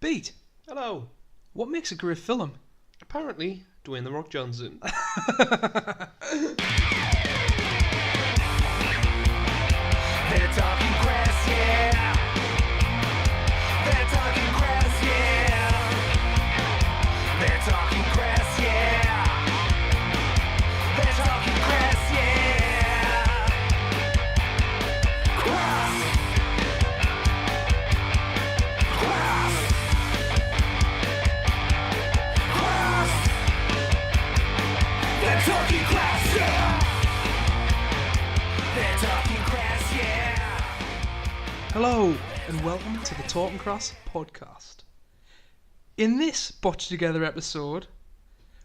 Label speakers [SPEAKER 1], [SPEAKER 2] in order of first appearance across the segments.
[SPEAKER 1] Beat,
[SPEAKER 2] Hello.
[SPEAKER 1] what makes a great film?
[SPEAKER 2] Apparently, Dwayne "The Rock" Johnson.
[SPEAKER 3] They're talking Crass, yeah. They're talking Crass, yeah. They're talking Crass, yeah. They're talking Crass, yeah. Crass. Crass. Crass. They're talking Crass, yeah. They're talking Crass, yeah.
[SPEAKER 1] Hello, and welcome to the Talking Crass podcast. In this botched together episode,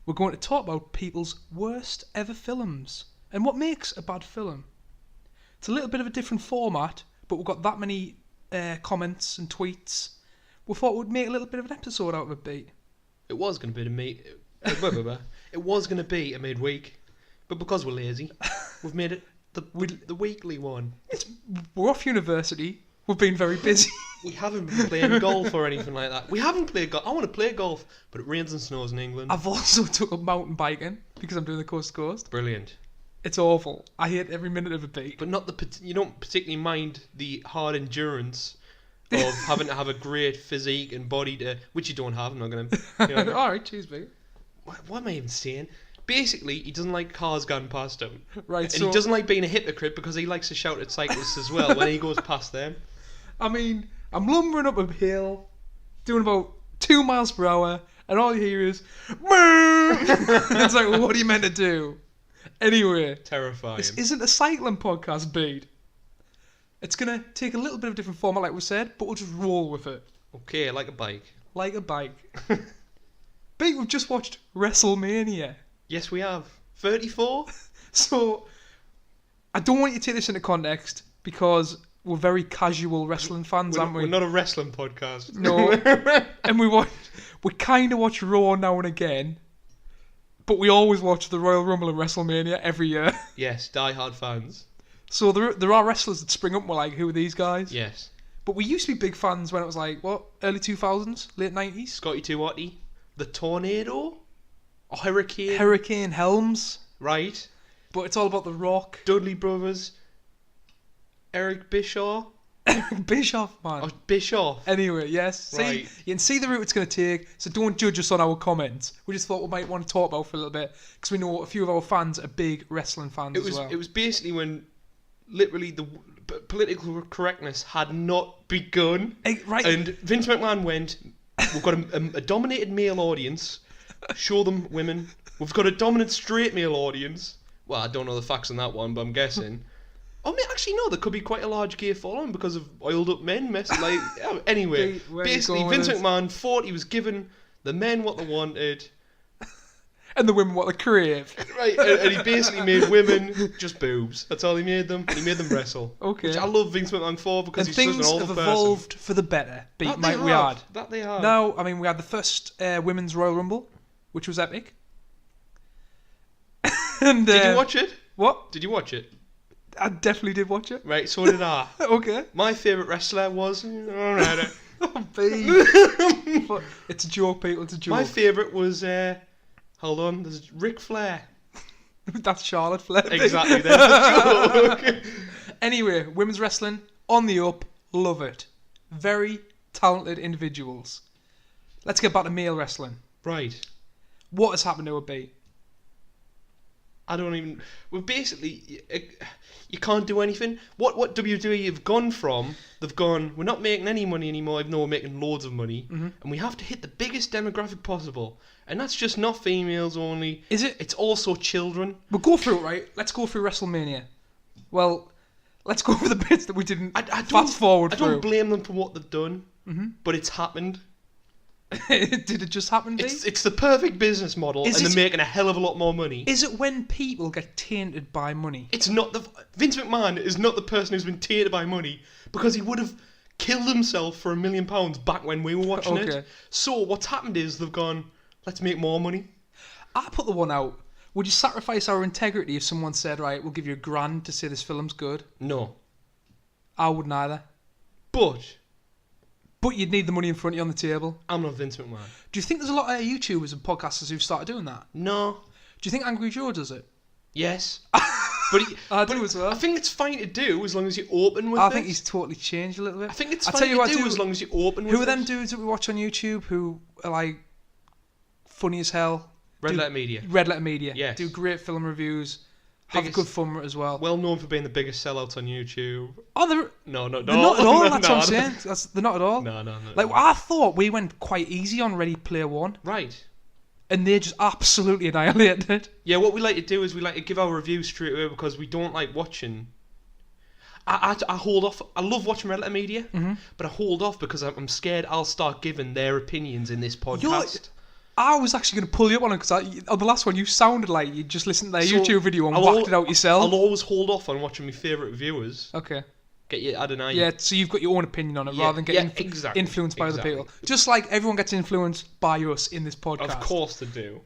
[SPEAKER 1] we're going to talk about people's worst ever films and what makes a bad film. It's a little bit of a different format, but we've got that many comments and tweets. We thought we'd make a little bit of an episode out of it, Beat.
[SPEAKER 2] It was going to be It was going to be a midweek, but because we're lazy, we've made it the weekly one.
[SPEAKER 1] We're off university. We've been very busy.
[SPEAKER 2] We haven't been playing golf or anything like that. We haven't played golf. I want to play golf, but it rains and snows in England.
[SPEAKER 1] I've also took up mountain biking because I'm doing the coast to coast.
[SPEAKER 2] Brilliant.
[SPEAKER 1] It's awful. I hate every minute of it, Beat.
[SPEAKER 2] But you don't particularly mind the hard endurance of having to have a great physique and body to, which you don't have. I'm not going to.
[SPEAKER 1] Alright, cheers, Beat.
[SPEAKER 2] What am I even saying? Basically, he doesn't like cars going past him.
[SPEAKER 1] Right,
[SPEAKER 2] And
[SPEAKER 1] so
[SPEAKER 2] he doesn't like being a hypocrite because he likes to shout at cyclists as well when he goes past them.
[SPEAKER 1] I mean, I'm lumbering up a hill, doing about 2 miles per hour, and all you hear is it's like, well, what are you meant to do? Anyway,
[SPEAKER 2] Terrifying.
[SPEAKER 1] this isn't a cycling podcast, Beat. It's gonna take a little bit of a different format, like we said, but we'll just roll with it.
[SPEAKER 2] Okay, like a bike.
[SPEAKER 1] Like a bike. Beat, we've just watched Wrestlemania.
[SPEAKER 2] Yes, we have. 34?
[SPEAKER 1] So, I don't want you to take this into context because we're very casual wrestling fans, aren't we?
[SPEAKER 2] We're not a wrestling podcast.
[SPEAKER 1] No. And we kind of watch Raw now and again, but we always watch the Royal Rumble and WrestleMania every year.
[SPEAKER 2] Yes, die-hard fans.
[SPEAKER 1] So there are wrestlers that spring up and we're like, who are these guys?
[SPEAKER 2] Yes.
[SPEAKER 1] But we used to be big fans when it was like, what, early 2000s, late 90s?
[SPEAKER 2] Scotty Tuati. The Tornado? Or Hurricane?
[SPEAKER 1] Hurricane Helms.
[SPEAKER 2] Right.
[SPEAKER 1] But it's all about The Rock.
[SPEAKER 2] Dudley Brothers. Eric Bischoff.
[SPEAKER 1] Bischoff, man.
[SPEAKER 2] Oh, Bischoff.
[SPEAKER 1] Anyway, yes. See,
[SPEAKER 2] Right.
[SPEAKER 1] you can see the route it's going to take, so don't judge us on our comments. We just thought we might want to talk about it for a little bit, because we know a few of our fans are big wrestling fans as well.
[SPEAKER 2] It was basically when literally the political correctness had not begun.
[SPEAKER 1] Right.
[SPEAKER 2] And Vince McMahon went, we've got a dominated male audience. Show them women. We've got a dominant straight male audience. Well, I don't know the facts on that one, but I'm guessing. Oh, actually, no. There could be quite a large gay following because of oiled up men. Anyway,
[SPEAKER 1] Where you
[SPEAKER 2] basically,
[SPEAKER 1] going with
[SPEAKER 2] Vince
[SPEAKER 1] this?
[SPEAKER 2] McMahon thought he was giving the men what they wanted.
[SPEAKER 1] And the women what they crave.
[SPEAKER 2] Right, and he basically made women just boobs. That's all he made them. And he made them wrestle.
[SPEAKER 1] Okay.
[SPEAKER 2] Which I love Vince McMahon for because
[SPEAKER 1] And
[SPEAKER 2] he's such
[SPEAKER 1] things
[SPEAKER 2] an
[SPEAKER 1] have
[SPEAKER 2] awful
[SPEAKER 1] evolved for the better.
[SPEAKER 2] person. That they have.
[SPEAKER 1] Now, I mean, we had the first Women's Royal Rumble, which was epic. And,
[SPEAKER 2] Did you watch it?
[SPEAKER 1] What?
[SPEAKER 2] Did you watch it?
[SPEAKER 1] I definitely did watch it.
[SPEAKER 2] Right, so did I.
[SPEAKER 1] Okay.
[SPEAKER 2] My favourite wrestler was... Alright.
[SPEAKER 1] Oh, babe. It's a joke, people. It's a joke.
[SPEAKER 2] My favourite was... hold on, there's Ric Flair.
[SPEAKER 1] That's Charlotte Flair. babe.
[SPEAKER 2] Exactly, there's the joke.
[SPEAKER 1] Anyway, women's wrestling, on the up. Love it. Very talented individuals. Let's get back to male wrestling.
[SPEAKER 2] Right.
[SPEAKER 1] What has happened to a beat?
[SPEAKER 2] I don't even... Well, basically, you can't do anything. What WWE have gone from, they've gone, we're not making any money anymore, even though we're making loads of money, and we have to hit the biggest demographic possible. And that's just not females only.
[SPEAKER 1] Is it?
[SPEAKER 2] It's also children.
[SPEAKER 1] We'll go through it, right? Let's go through WrestleMania. Well, let's go over the bits that we didn't fast forward through.
[SPEAKER 2] I don't blame them for what they've done, but it's happened.
[SPEAKER 1] Did it just happen, Dave?
[SPEAKER 2] It's the perfect business model, and they're making a hell of a lot more money.
[SPEAKER 1] Is it when people get tainted by money?
[SPEAKER 2] It's not Vince McMahon is not the person who's been tainted by money because he would have killed himself for £1 million back when we were watching it. So what's happened is they've gone, let's make more money.
[SPEAKER 1] I put the one out. Would you sacrifice our integrity if someone said, right, we'll give you $1,000 to say this film's good?
[SPEAKER 2] No.
[SPEAKER 1] I wouldn't either.
[SPEAKER 2] But
[SPEAKER 1] But you'd need the money in front of you on the table.
[SPEAKER 2] I'm not Vince McMahon.
[SPEAKER 1] Do you think there's a lot of YouTubers and podcasters who've started doing that?
[SPEAKER 2] No.
[SPEAKER 1] Do you think Angry Joe does it?
[SPEAKER 2] Yes. But
[SPEAKER 1] I do as well.
[SPEAKER 2] I think it's fine to do as long as you're open with it.
[SPEAKER 1] I think he's totally changed a little bit.
[SPEAKER 2] I think it's
[SPEAKER 1] I'll
[SPEAKER 2] fine
[SPEAKER 1] tell you
[SPEAKER 2] to
[SPEAKER 1] what I
[SPEAKER 2] do
[SPEAKER 1] do.
[SPEAKER 2] as long as you're open with it.
[SPEAKER 1] Who are them dudes that we watch on YouTube who are like funny as hell?
[SPEAKER 2] Red Letter Media.
[SPEAKER 1] Red Letter Media.
[SPEAKER 2] Yes.
[SPEAKER 1] Do great film reviews. Have
[SPEAKER 2] Biggest-
[SPEAKER 1] good fun with it as well.
[SPEAKER 2] Well known for being the biggest sellouts on YouTube.
[SPEAKER 1] Oh, they're
[SPEAKER 2] No.
[SPEAKER 1] not at all.
[SPEAKER 2] No,
[SPEAKER 1] That's
[SPEAKER 2] no,
[SPEAKER 1] what I'm
[SPEAKER 2] no.
[SPEAKER 1] saying. They're not at all.
[SPEAKER 2] No.
[SPEAKER 1] Like, I thought we went quite easy on Ready Player One,
[SPEAKER 2] Right.
[SPEAKER 1] and they just absolutely annihilated it.
[SPEAKER 2] Yeah, what we like to do is we like to give our reviews straight away because we don't like watching. I hold off. I love watching Red Letter Media, but I hold off because I'm scared I'll start giving their opinions in this podcast.
[SPEAKER 1] I was actually going to pull you up on it because on the last one you sounded like you just listened to their
[SPEAKER 2] So,
[SPEAKER 1] YouTube video and
[SPEAKER 2] I'll
[SPEAKER 1] whacked it out yourself.
[SPEAKER 2] I'll always hold off on watching my favourite reviewers.
[SPEAKER 1] Okay.
[SPEAKER 2] Get you, I don't know.
[SPEAKER 1] Yeah, so you've got your own opinion on it
[SPEAKER 2] Yeah,
[SPEAKER 1] rather than getting
[SPEAKER 2] exactly,
[SPEAKER 1] influenced by
[SPEAKER 2] exactly.
[SPEAKER 1] other people. Just like everyone gets influenced by us in this podcast.
[SPEAKER 2] Of course they do.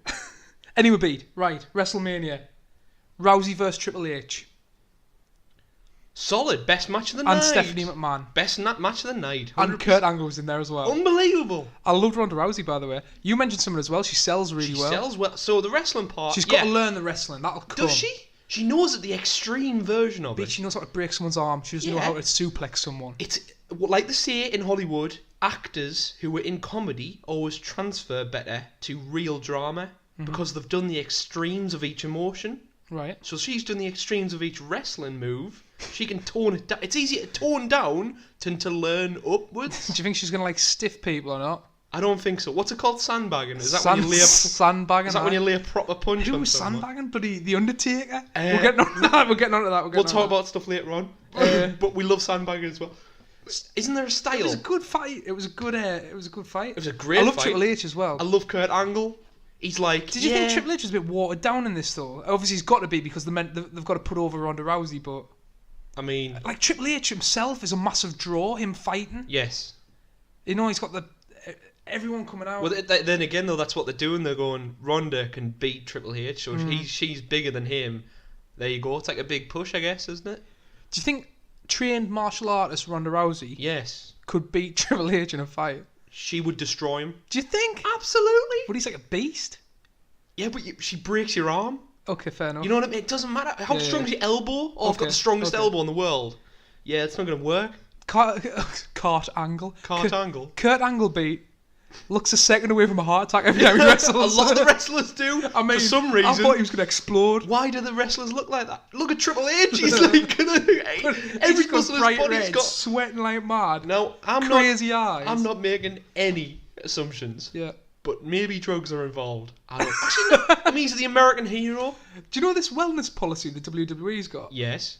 [SPEAKER 1] Anyway, beat. Right, WrestleMania. Rousey versus Triple H.
[SPEAKER 2] Solid, best match of the night.
[SPEAKER 1] And Stephanie McMahon.
[SPEAKER 2] Best match of the night.
[SPEAKER 1] And
[SPEAKER 2] 100%.
[SPEAKER 1] Kurt Angle was in there as well.
[SPEAKER 2] Unbelievable.
[SPEAKER 1] I loved Ronda Rousey, by the way. You mentioned someone as well. She sells really
[SPEAKER 2] She
[SPEAKER 1] well.
[SPEAKER 2] sells well. So the wrestling part.
[SPEAKER 1] She's got
[SPEAKER 2] yeah.
[SPEAKER 1] to learn the wrestling. That'll come.
[SPEAKER 2] Does she? She knows the extreme version of
[SPEAKER 1] But
[SPEAKER 2] it.
[SPEAKER 1] she knows how to break someone's arm. She doesn't know
[SPEAKER 2] Yeah.
[SPEAKER 1] how to suplex someone.
[SPEAKER 2] It's like they say in Hollywood, actors who are in comedy always transfer better to real drama because they've done the extremes of each emotion.
[SPEAKER 1] Right.
[SPEAKER 2] So she's done the extremes of each wrestling move. She can tone it down. It's easier to tone down than to learn upwards.
[SPEAKER 1] Do you think she's going to like stiff people or not?
[SPEAKER 2] I don't think so. What's it called? Sandbagging? Is that when you lay a
[SPEAKER 1] sandbagging?
[SPEAKER 2] Is that when you lay a proper punch
[SPEAKER 1] Who
[SPEAKER 2] on
[SPEAKER 1] was
[SPEAKER 2] someone?
[SPEAKER 1] sandbagging? Bloody The Undertaker? We're getting on to that. We're getting on to that.
[SPEAKER 2] We'll talk about stuff later on. But we love sandbagging as well. Isn't there a style?
[SPEAKER 1] It was a good fight. It was a good fight.
[SPEAKER 2] It was a great
[SPEAKER 1] I love
[SPEAKER 2] fight.
[SPEAKER 1] Triple H as well.
[SPEAKER 2] I love Kurt Angle. He's like.
[SPEAKER 1] Did you think Triple H was a bit watered down in this though? Obviously, he's got to be because they've got to put over Ronda Rousey. But
[SPEAKER 2] I mean,
[SPEAKER 1] like Triple H himself is a massive draw. Him fighting.
[SPEAKER 2] yes.
[SPEAKER 1] You know, he's got everyone coming out.
[SPEAKER 2] Well, then again, though, that's what they're doing. They're going, Ronda can beat Triple H, so she's bigger than him. There you go. It's like a big push, I guess, isn't it?
[SPEAKER 1] Do you think trained martial artist Ronda Rousey
[SPEAKER 2] Yes.
[SPEAKER 1] could beat Triple H in a fight?
[SPEAKER 2] She would destroy him.
[SPEAKER 1] Do you think?
[SPEAKER 2] Absolutely.
[SPEAKER 1] But he's like a beast.
[SPEAKER 2] Yeah, but she breaks your arm.
[SPEAKER 1] Okay, fair enough.
[SPEAKER 2] You know what I mean? It doesn't matter. How
[SPEAKER 1] Yeah,
[SPEAKER 2] strong's
[SPEAKER 1] yeah.
[SPEAKER 2] your elbow? Oh, I've got
[SPEAKER 1] Okay,
[SPEAKER 2] the strongest
[SPEAKER 1] okay.
[SPEAKER 2] elbow in the world. Yeah, it's not going to work.
[SPEAKER 1] Kurt Angle.
[SPEAKER 2] Kurt Angle.
[SPEAKER 1] Kurt Angle beat. Looks a second away from a heart attack every time he wrestles.
[SPEAKER 2] A lot of the wrestlers do.
[SPEAKER 1] I mean,
[SPEAKER 2] for some
[SPEAKER 1] I
[SPEAKER 2] reason.
[SPEAKER 1] thought he was going to explode.
[SPEAKER 2] Why do the wrestlers look like that? Look at Triple H. He's like every
[SPEAKER 1] He's got
[SPEAKER 2] muscle in
[SPEAKER 1] bright
[SPEAKER 2] his body's
[SPEAKER 1] red,
[SPEAKER 2] got.
[SPEAKER 1] sweating like mad.
[SPEAKER 2] No,
[SPEAKER 1] Crazy eyes.
[SPEAKER 2] I'm not making any assumptions.
[SPEAKER 1] Yeah.
[SPEAKER 2] But maybe drugs are involved. I don't. Actually, no. I mean, he's the American hero.
[SPEAKER 1] Do you know this wellness policy the WWE's got?
[SPEAKER 2] Yes.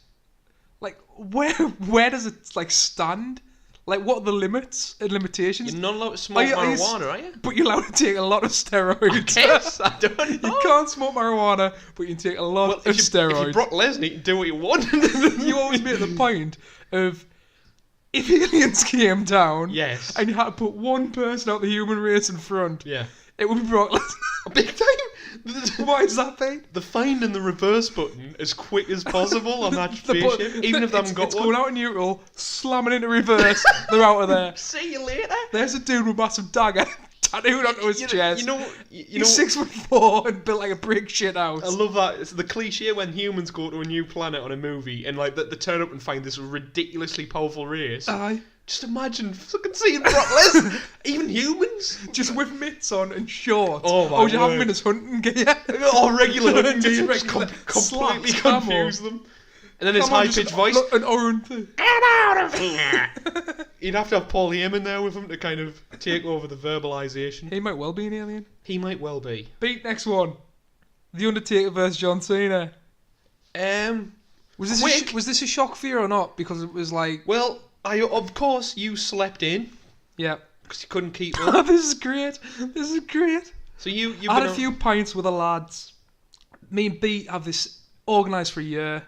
[SPEAKER 1] Like, where does it like stand? Like, what are the limits and limitations?
[SPEAKER 2] You're not allowed to smoke marijuana, are you?
[SPEAKER 1] But you're allowed to take a lot of steroids.
[SPEAKER 2] Yes, I don't know.
[SPEAKER 1] You can't smoke marijuana, but you can take a lot of
[SPEAKER 2] If
[SPEAKER 1] steroids.
[SPEAKER 2] you're Brock Lesnar, you can do what you want.
[SPEAKER 1] You always make the point of if aliens came down
[SPEAKER 2] Yes.
[SPEAKER 1] and you had to put one person out the human race in front,
[SPEAKER 2] Yeah.
[SPEAKER 1] it would be Brock Lesnar.
[SPEAKER 2] Big time.
[SPEAKER 1] Why is that thing?
[SPEAKER 2] The find and the reverse button as quick as possible on that
[SPEAKER 1] The
[SPEAKER 2] spaceship, even if they haven't got
[SPEAKER 1] it's
[SPEAKER 2] one.
[SPEAKER 1] going out in neutral, slamming into reverse, they're out of there.
[SPEAKER 2] See you later.
[SPEAKER 1] There's a dude with a massive dagger tattooed onto his chest.
[SPEAKER 2] You know,
[SPEAKER 1] He's 6'4" and built like a brick shit house.
[SPEAKER 2] I love that. It's the cliche when humans go to a new planet on a movie and like they turn up and find this ridiculously powerful race.
[SPEAKER 1] Aye.
[SPEAKER 2] Just imagine fucking seeing Brock Lesnar. Even humans.
[SPEAKER 1] Just with mitts on and shorts.
[SPEAKER 2] Oh my
[SPEAKER 1] you have him
[SPEAKER 2] word.
[SPEAKER 1] in his hunting gear.
[SPEAKER 2] Or regular hunting
[SPEAKER 1] Just
[SPEAKER 2] gear,
[SPEAKER 1] regular
[SPEAKER 2] completely
[SPEAKER 1] slacks, camo.
[SPEAKER 2] confuse them. And then his
[SPEAKER 1] Come on,
[SPEAKER 2] high-pitched
[SPEAKER 1] just
[SPEAKER 2] voice.
[SPEAKER 1] An orange thing.
[SPEAKER 3] Get out of here!
[SPEAKER 2] You'd have to have Paul Heyman there with him to kind of take over the verbalisation.
[SPEAKER 1] He might well be an alien.
[SPEAKER 2] He might well be.
[SPEAKER 1] Beat next one. The Undertaker versus John Cena. Was this a shock for you or not? Because it was like,
[SPEAKER 2] Well, of course you slept in
[SPEAKER 1] yeah.
[SPEAKER 2] because you couldn't keep up.
[SPEAKER 1] This is great. This is great.
[SPEAKER 2] So you
[SPEAKER 1] I had a few pints with the lads. Me and Beat have this organised for a year.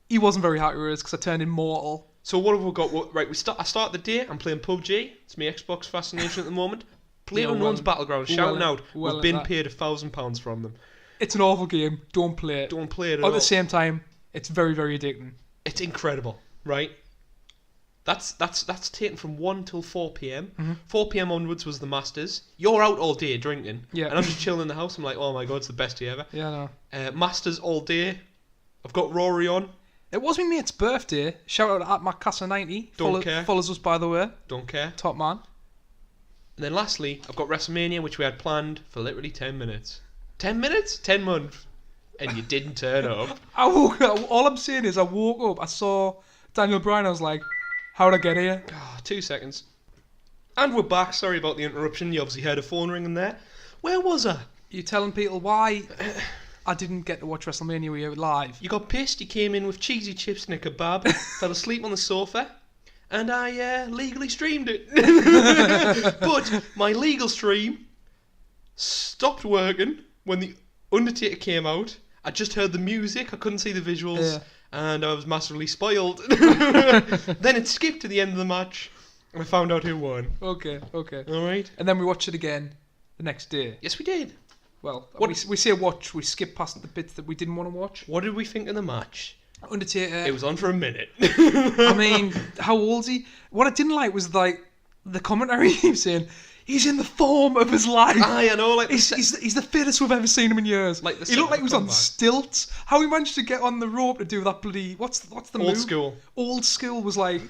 [SPEAKER 1] He wasn't very happy with us because I turned immortal.
[SPEAKER 2] So what have we got? Right, I start the day. I'm playing PUBG. It's my Xbox fascination at the moment. Playing
[SPEAKER 1] Yeah,
[SPEAKER 2] Unknown's Battleground. Shouting out.
[SPEAKER 1] well
[SPEAKER 2] We've been
[SPEAKER 1] at that.
[SPEAKER 2] paid £1,000 from them.
[SPEAKER 1] It's an awful game. Don't play it.
[SPEAKER 2] Don't play it at
[SPEAKER 1] At
[SPEAKER 2] all.
[SPEAKER 1] the same time, it's very, very addicting.
[SPEAKER 2] It's incredible, right? That's taken from 1 till 4 p.m. 4 p.m. onwards was the Masters. You're out all day drinking.
[SPEAKER 1] Yeah.
[SPEAKER 2] And I'm just chilling in the house. I'm like, oh my god, it's the best day ever.
[SPEAKER 1] Yeah, no.
[SPEAKER 2] Masters all day. I've got Rory on.
[SPEAKER 1] It was my mate's birthday. Shout out at MacCassa90.
[SPEAKER 2] Don't care.
[SPEAKER 1] Follows us, by the way.
[SPEAKER 2] Don't care.
[SPEAKER 1] Top man.
[SPEAKER 2] And then lastly, I've got Wrestlemania, which we had planned for literally 10 minutes. 10 minutes? 10 months. And you didn't turn up.
[SPEAKER 1] I woke up. All I'm saying is I woke up. I saw Daniel Bryan. I was like, how'd I get here?
[SPEAKER 2] 2 seconds. And we're back. Sorry about the interruption. You obviously heard a phone ringing there. Where was I?
[SPEAKER 1] You telling people why I didn't get to watch WrestleMania with you live?
[SPEAKER 2] You got pissed. You came in with cheesy chips and a kebab. Fell asleep on the sofa. And I legally streamed it. But my legal stream stopped working when the Undertaker came out. I just heard the music. I couldn't see the visuals.
[SPEAKER 1] Yeah.
[SPEAKER 2] And I was massively spoiled. Then it skipped to the end of the match. And I found out who won.
[SPEAKER 1] Okay.
[SPEAKER 2] Alright.
[SPEAKER 1] And then we watched it again the next day.
[SPEAKER 2] Yes, we did.
[SPEAKER 1] Well,
[SPEAKER 2] What-
[SPEAKER 1] we say watch. We skip past the bits that we didn't want to watch.
[SPEAKER 2] What did we think of the match?
[SPEAKER 1] Undertaker.
[SPEAKER 2] It was on for a minute.
[SPEAKER 1] I mean, how old's he? What I didn't like was like the commentary keeps saying he's in the form of his life.
[SPEAKER 2] I know, like
[SPEAKER 1] He's the fittest we've ever seen him in years.
[SPEAKER 2] Like the
[SPEAKER 1] he looked like he was on
[SPEAKER 2] comeback.
[SPEAKER 1] stilts. How he managed to get on the rope to do that bloody what's the move?
[SPEAKER 2] Old school.
[SPEAKER 1] Old school was like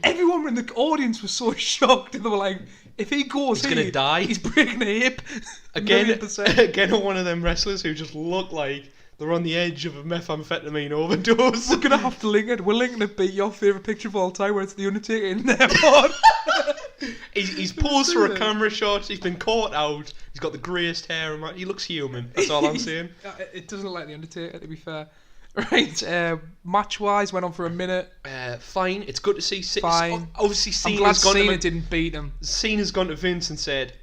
[SPEAKER 1] everyone in the audience was so shocked. They were like, if he goes,
[SPEAKER 2] He's gonna die.
[SPEAKER 1] He's breaking a hip.
[SPEAKER 2] Again,
[SPEAKER 1] 1,000,000%.
[SPEAKER 2] again, one of them wrestlers who just look like they're on the edge of a methamphetamine overdose.
[SPEAKER 1] We're gonna have to link it. We're linking it. Be your favourite picture of all time, where it's the Undertaker in there. Pod.
[SPEAKER 2] He's posed for a camera shot. He's been caught out. He's got the greyest hair. He looks human. That's all I'm saying.
[SPEAKER 1] It doesn't look like the Undertaker, to be fair. Right, match-wise, went on for a minute.
[SPEAKER 2] Fine. It's good to see.
[SPEAKER 1] Fine.
[SPEAKER 2] Obviously,
[SPEAKER 1] I'm glad
[SPEAKER 2] Cena's gone
[SPEAKER 1] Cena
[SPEAKER 2] to
[SPEAKER 1] didn't beat him.
[SPEAKER 2] Cena's gone to Vince and said,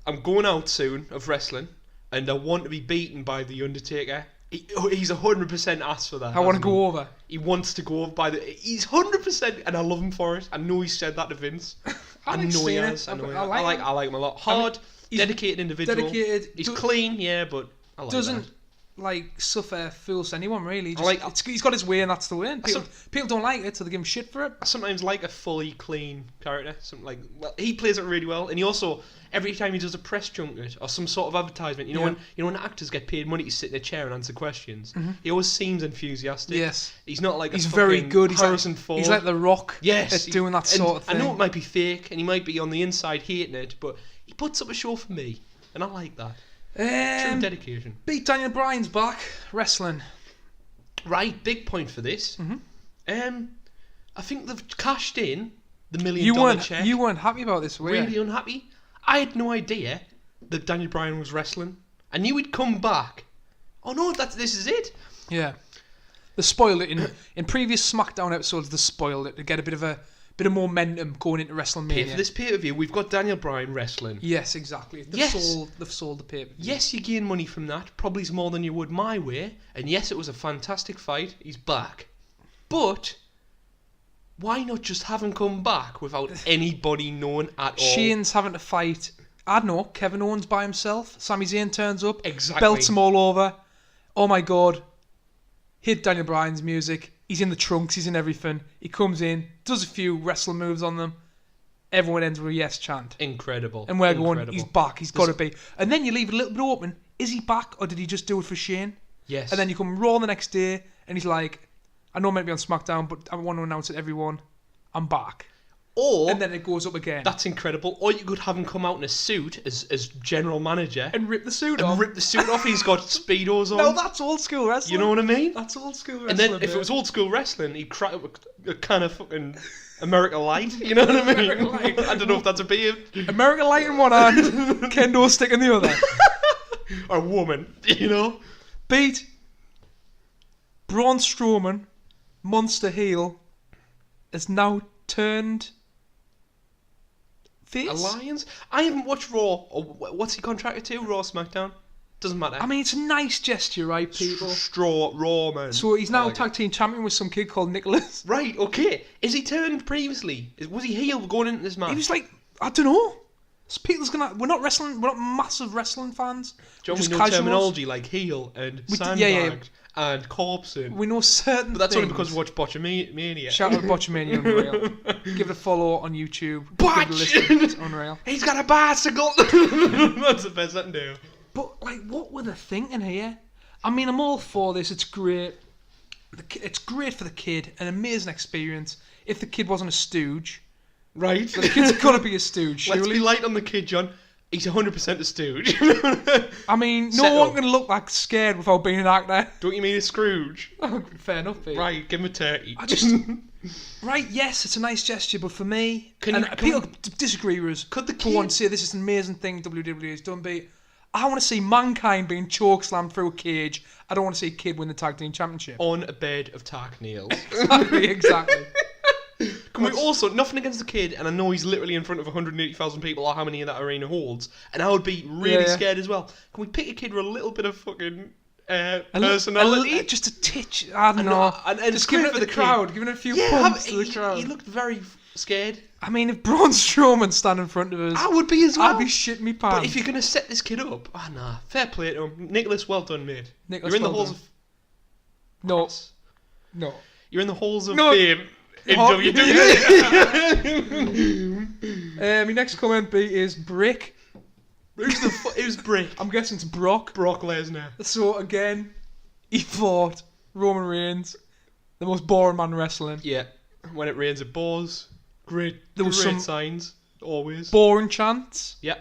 [SPEAKER 2] "I'm going out soon of wrestling, and I want to be beaten by the Undertaker." He's 100% asked for that.
[SPEAKER 1] I want to
[SPEAKER 2] hasn't
[SPEAKER 1] go over.
[SPEAKER 2] He wants to go over by the. He's 100%, and I love him for it. I know he said that to Vince. I
[SPEAKER 1] like
[SPEAKER 2] know he
[SPEAKER 1] Cena.
[SPEAKER 2] has. I know he
[SPEAKER 1] I
[SPEAKER 2] has.
[SPEAKER 1] like him.
[SPEAKER 2] I like him a lot. Hard,
[SPEAKER 1] he's
[SPEAKER 2] dedicated individual.
[SPEAKER 1] dedicated.
[SPEAKER 2] He's clean, yeah, but I like
[SPEAKER 1] Doesn't
[SPEAKER 2] that.
[SPEAKER 1] like suffer fools anyone really. Just,
[SPEAKER 2] like-
[SPEAKER 1] he's got his way, and that's the way. And people,
[SPEAKER 2] Some-
[SPEAKER 1] people don't like it, so they give him shit for it.
[SPEAKER 2] I sometimes like a fully clean character. Something like, well, he plays it really well, and he also every time he does a press junket or some sort of advertisement, you know when actors get paid money to sit in a chair and answer questions, he always seems enthusiastic.
[SPEAKER 1] Yes.
[SPEAKER 2] He's not like
[SPEAKER 1] He's
[SPEAKER 2] a
[SPEAKER 1] very
[SPEAKER 2] fucking
[SPEAKER 1] good.
[SPEAKER 2] Harrison Ford.
[SPEAKER 1] He's like The Rock.
[SPEAKER 2] Yes,
[SPEAKER 1] at doing that sort of thing.
[SPEAKER 2] I know it might be fake, and he might be on the inside hating it, but he puts up a show for me, and I like that. True dedication.
[SPEAKER 1] Beat Daniel Bryan's back wrestling.
[SPEAKER 2] Right, big point for this. I think they've cashed in the $1 million check.
[SPEAKER 1] You weren't happy about this, were you?
[SPEAKER 2] Really unhappy. I had no idea that Daniel Bryan was wrestling. I knew he'd come back. Oh no, this is it.
[SPEAKER 1] Yeah. They spoiled it in previous SmackDown episodes. They spoiled it to get a bit of momentum going into WrestleMania.
[SPEAKER 2] Pay for this pay-per-view, we've got Daniel Bryan wrestling.
[SPEAKER 1] Yes, exactly. They've sold the pay-per-view.
[SPEAKER 2] Yes, you gain money from that, probably more than you would my way. And yes, it was a fantastic fight. He's back. But why not just have him come back without anybody knowing at all?
[SPEAKER 1] Shane's having to fight, I don't know, Kevin Owens by himself. Sami Zayn turns up,
[SPEAKER 2] Exactly.
[SPEAKER 1] belts him all over. Oh my god. Hit Daniel Bryan's music. He's in the trunks, he's in everything. He comes in, does a few wrestle moves on them. Everyone ends with a yes chant.
[SPEAKER 2] Incredible.
[SPEAKER 1] And we're
[SPEAKER 2] Incredible.
[SPEAKER 1] going, he's back, he's got to be. And then you leave it a little bit open. Is he back or did he just do it for Shane?
[SPEAKER 2] Yes.
[SPEAKER 1] And then you come Raw the next day and he's like, I know I'm meant to be on SmackDown, but I want to announce to everyone, I'm back.
[SPEAKER 2] Or
[SPEAKER 1] And then it goes up again.
[SPEAKER 2] that's incredible. Or you could have him come out in a suit as general manager
[SPEAKER 1] And rip the suit
[SPEAKER 2] and
[SPEAKER 1] off.
[SPEAKER 2] rip the suit off. He's got speedos on.
[SPEAKER 1] No, that's old school wrestling.
[SPEAKER 2] You know what I mean?
[SPEAKER 1] That's old school wrestling.
[SPEAKER 2] And then if it was old school wrestling, he'd crack up a can of fucking America Light. You know what I mean?
[SPEAKER 1] America Light.
[SPEAKER 2] I don't know if that's a beer
[SPEAKER 1] American Light in one hand, kendo stick in the other.
[SPEAKER 2] or a woman. You know?
[SPEAKER 1] Beat Braun Strowman, monster heel, has now turned face.
[SPEAKER 2] Alliance? I haven't watched Raw. Or what's he contracted to? Raw, SmackDown? Doesn't matter.
[SPEAKER 1] I mean, it's a nice gesture, right, people?
[SPEAKER 2] Straw, Raw, man.
[SPEAKER 1] So he's
[SPEAKER 2] I
[SPEAKER 1] now
[SPEAKER 2] like
[SPEAKER 1] tag team champion with some kid called Nicholas.
[SPEAKER 2] it. Right, okay. Is he turned previously? Was he heel going into this match?
[SPEAKER 1] He was like, I don't know. So people's gonna. We're not wrestling. We're not massive wrestling fans.
[SPEAKER 2] Do you
[SPEAKER 1] We're
[SPEAKER 2] want
[SPEAKER 1] just
[SPEAKER 2] know
[SPEAKER 1] casuals.
[SPEAKER 2] terminology like heel and sandbagged
[SPEAKER 1] yeah.
[SPEAKER 2] and corpsing?
[SPEAKER 1] We know certain.
[SPEAKER 2] But that's
[SPEAKER 1] things.
[SPEAKER 2] only because we watch Botchamania.
[SPEAKER 1] Shout out to Botchamania Unreal. Give it a follow on YouTube.
[SPEAKER 2] Botch!
[SPEAKER 1] Give it a listen. It's unreal.
[SPEAKER 2] He's got a bicycle. That's the best I can do.
[SPEAKER 1] But like, what were they thinking here? I mean, I'm all for this. It's great. It's great for the kid. An amazing experience. If the kid wasn't a stooge,
[SPEAKER 2] Right.
[SPEAKER 1] the kid's got to be a stooge.
[SPEAKER 2] Let's
[SPEAKER 1] Surely.
[SPEAKER 2] be light on the kid, John. He's 100% a stooge.
[SPEAKER 1] I mean, no
[SPEAKER 2] Settle.
[SPEAKER 1] one can look like scared without being an actor.
[SPEAKER 2] Don't you mean a Scrooge?
[SPEAKER 1] Fair enough, Pete.
[SPEAKER 2] Right, give him a turkey.
[SPEAKER 1] I just right. Yes, it's a nice gesture, but for me, people disagree with us.
[SPEAKER 2] Could the
[SPEAKER 1] for one
[SPEAKER 2] kid-
[SPEAKER 1] say this is an amazing thing WWE has done? But I want to see Mankind being chokeslammed through a cage. I don't want to see a kid win the tag team championship.
[SPEAKER 2] On a bed of tack nails.
[SPEAKER 1] Exactly.
[SPEAKER 2] Can we also, nothing against the kid, and I know he's literally in front of 180,000 people or how many in that arena holds, and I would be really
[SPEAKER 1] Yeah.
[SPEAKER 2] scared as well. Can we pick a kid with a little bit of fucking
[SPEAKER 1] A
[SPEAKER 2] personality?
[SPEAKER 1] little- just a titch. I don't know.
[SPEAKER 2] And
[SPEAKER 1] Just
[SPEAKER 2] it's
[SPEAKER 1] giving
[SPEAKER 2] great
[SPEAKER 1] it
[SPEAKER 2] for
[SPEAKER 1] the
[SPEAKER 2] the
[SPEAKER 1] crowd,
[SPEAKER 2] kid.
[SPEAKER 1] giving it a few
[SPEAKER 2] Yeah,
[SPEAKER 1] pumps to the crowd.
[SPEAKER 2] he looked very scared.
[SPEAKER 1] I mean, if Braun Strowman stand in front of us,
[SPEAKER 2] I would be as well.
[SPEAKER 1] I'd be shitting me pants.
[SPEAKER 2] But if you're going to set this kid up, nah, fair play to him. Nicholas, well done, mate.
[SPEAKER 1] Nicholas,
[SPEAKER 2] You're in the
[SPEAKER 1] well
[SPEAKER 2] halls
[SPEAKER 1] done.
[SPEAKER 2] of...
[SPEAKER 1] no,
[SPEAKER 2] Crass.
[SPEAKER 1] no.
[SPEAKER 2] You're in the halls of
[SPEAKER 1] No.
[SPEAKER 2] fame in
[SPEAKER 1] Oh,
[SPEAKER 2] WWE.
[SPEAKER 1] My next comment B is Brick.
[SPEAKER 2] Who's Brick?
[SPEAKER 1] I'm guessing it's Brock.
[SPEAKER 2] Brock Lesnar.
[SPEAKER 1] So again, he fought Roman Reigns, the most boring man in wrestling.
[SPEAKER 2] Yeah. When it rains, it pours. Great.
[SPEAKER 1] There was
[SPEAKER 2] great
[SPEAKER 1] some-
[SPEAKER 2] signs. Always.
[SPEAKER 1] Boring chants.
[SPEAKER 2] Yeah.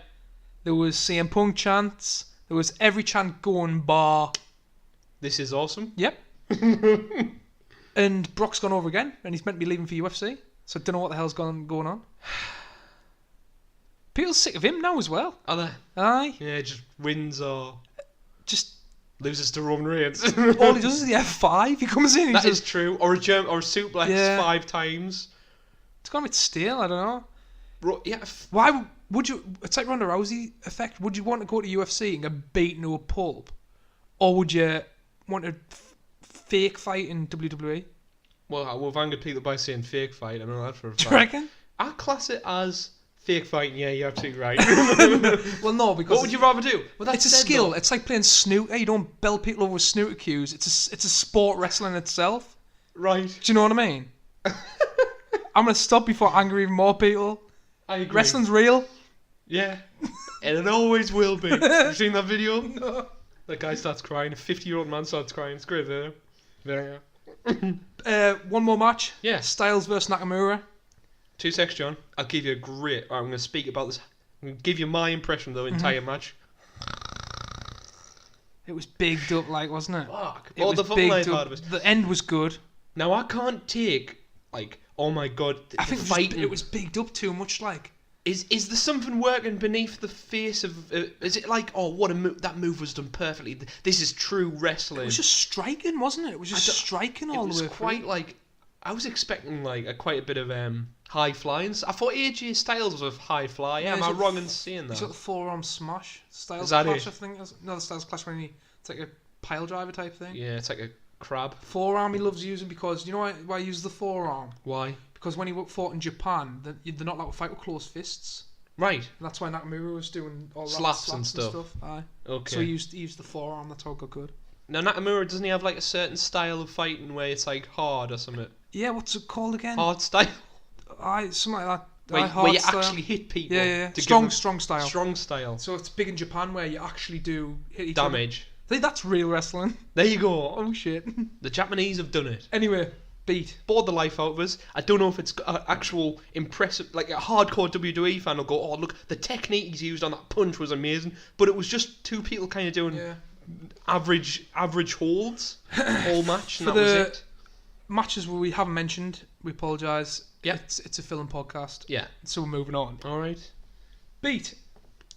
[SPEAKER 1] There was CM Punk chants. There was every chant going bar.
[SPEAKER 2] This is awesome.
[SPEAKER 1] Yep. And Brock's gone over again, and he's meant to be leaving for UFC. So I don't know what the hell's going on. People's sick of him now as well.
[SPEAKER 2] Are they?
[SPEAKER 1] Aye.
[SPEAKER 2] Yeah, just wins or
[SPEAKER 1] Just
[SPEAKER 2] loses to Roman Reigns.
[SPEAKER 1] all he does is the F5. He comes in. He
[SPEAKER 2] That
[SPEAKER 1] says,
[SPEAKER 2] is true. Or a suplex
[SPEAKER 1] Yeah.
[SPEAKER 2] 5 times.
[SPEAKER 1] it's gone a bit stale. I don't know.
[SPEAKER 2] Yeah.
[SPEAKER 1] Why would you? It's like Ronda Rousey effect. Would you want to go to UFC and get beaten to a pulp, or would you want to fake fight in WWE?
[SPEAKER 2] Well, we've angered people by saying fake fight. I know that for a
[SPEAKER 1] Do you
[SPEAKER 2] fact.
[SPEAKER 1] reckon?
[SPEAKER 2] I class it as fake fighting. Yeah, you're absolutely right.
[SPEAKER 1] Well, no, because
[SPEAKER 2] What would you rather do? Well,
[SPEAKER 1] it's a skill. It's like playing snooker. You don't belt people over with snooker cues. It's a sport wrestling itself.
[SPEAKER 2] Right.
[SPEAKER 1] Do you know what I mean? I'm gonna stop before I anger even more people.
[SPEAKER 2] I agree.
[SPEAKER 1] Wrestling's real.
[SPEAKER 2] Yeah. And it always will be. You seen that video?
[SPEAKER 1] No.
[SPEAKER 2] That guy starts crying. A 50-year-old man starts crying. It's great video. There you
[SPEAKER 1] One more match.
[SPEAKER 2] Yeah.
[SPEAKER 1] Styles versus Nakamura.
[SPEAKER 2] 2 secs, John. I'll give you a great... I'm going to speak about this. I'm going to give you my impression of the entire match.
[SPEAKER 1] It was bigged up, like, wasn't it?
[SPEAKER 2] Fuck.
[SPEAKER 1] It
[SPEAKER 2] All
[SPEAKER 1] was
[SPEAKER 2] the fun
[SPEAKER 1] bigged
[SPEAKER 2] I've
[SPEAKER 1] up.
[SPEAKER 2] had of it.
[SPEAKER 1] The end was good.
[SPEAKER 2] Now, I can't take, like, oh my god,
[SPEAKER 1] I think
[SPEAKER 2] fighting...
[SPEAKER 1] it was bigged up too much, like.
[SPEAKER 2] Is there something working beneath the face of... is it like, oh, what a that move was done perfectly. This is true wrestling.
[SPEAKER 1] It was just striking, wasn't it? It was just striking all
[SPEAKER 2] It was
[SPEAKER 1] the way
[SPEAKER 2] quite
[SPEAKER 1] through.
[SPEAKER 2] like... I was expecting, like, quite a bit of high flying. I thought AJ Styles was a high flyer.
[SPEAKER 1] Yeah,
[SPEAKER 2] Am
[SPEAKER 1] he's
[SPEAKER 2] I
[SPEAKER 1] got
[SPEAKER 2] wrong in saying
[SPEAKER 1] He's
[SPEAKER 2] that?
[SPEAKER 1] got the forearm smash. Styles
[SPEAKER 2] Is that
[SPEAKER 1] clash,
[SPEAKER 2] it?
[SPEAKER 1] I think. No, the Styles clash when it's like a pile driver type thing.
[SPEAKER 2] Yeah, it's like a crab.
[SPEAKER 1] Forearm he loves using because, you know why he uses the forearm?
[SPEAKER 2] Why?
[SPEAKER 1] Because when he fought in Japan, they're not allowed to fight with closed fists.
[SPEAKER 2] Right.
[SPEAKER 1] And that's why Nakamura was doing all that
[SPEAKER 2] Slaps
[SPEAKER 1] slaps
[SPEAKER 2] and stuff.
[SPEAKER 1] Aye.
[SPEAKER 2] Okay.
[SPEAKER 1] So he used the forearm, that's how it got good.
[SPEAKER 2] Now, Nakamura, doesn't he have, like, a certain style of fighting where it's, like, hard or something?
[SPEAKER 1] Yeah, what's it called again?
[SPEAKER 2] Hard style?
[SPEAKER 1] Aye, something like that.
[SPEAKER 2] Where,
[SPEAKER 1] Aye, hard
[SPEAKER 2] where you
[SPEAKER 1] style.
[SPEAKER 2] actually hit people.
[SPEAKER 1] Yeah.
[SPEAKER 2] to give
[SPEAKER 1] Strong,
[SPEAKER 2] them
[SPEAKER 1] strong style.
[SPEAKER 2] Strong style.
[SPEAKER 1] So it's big in Japan where you actually do hit each
[SPEAKER 2] Damage.
[SPEAKER 1] other. That's real wrestling.
[SPEAKER 2] There you go.
[SPEAKER 1] Oh shit.
[SPEAKER 2] The Japanese have done it.
[SPEAKER 1] Anyway, beat.
[SPEAKER 2] Bored the life out of us. I don't know if it's actual impressive, like a hardcore WWE fan will go, oh look, the technique he's used on that punch was amazing, but it was just 2 people kind of doing average holds all match, and
[SPEAKER 1] For
[SPEAKER 2] that was
[SPEAKER 1] the
[SPEAKER 2] it.
[SPEAKER 1] matches we haven't mentioned, we apologise.
[SPEAKER 2] Yeah.
[SPEAKER 1] It's a film podcast.
[SPEAKER 2] Yeah.
[SPEAKER 1] So we're moving on.
[SPEAKER 2] All right.
[SPEAKER 1] Beat.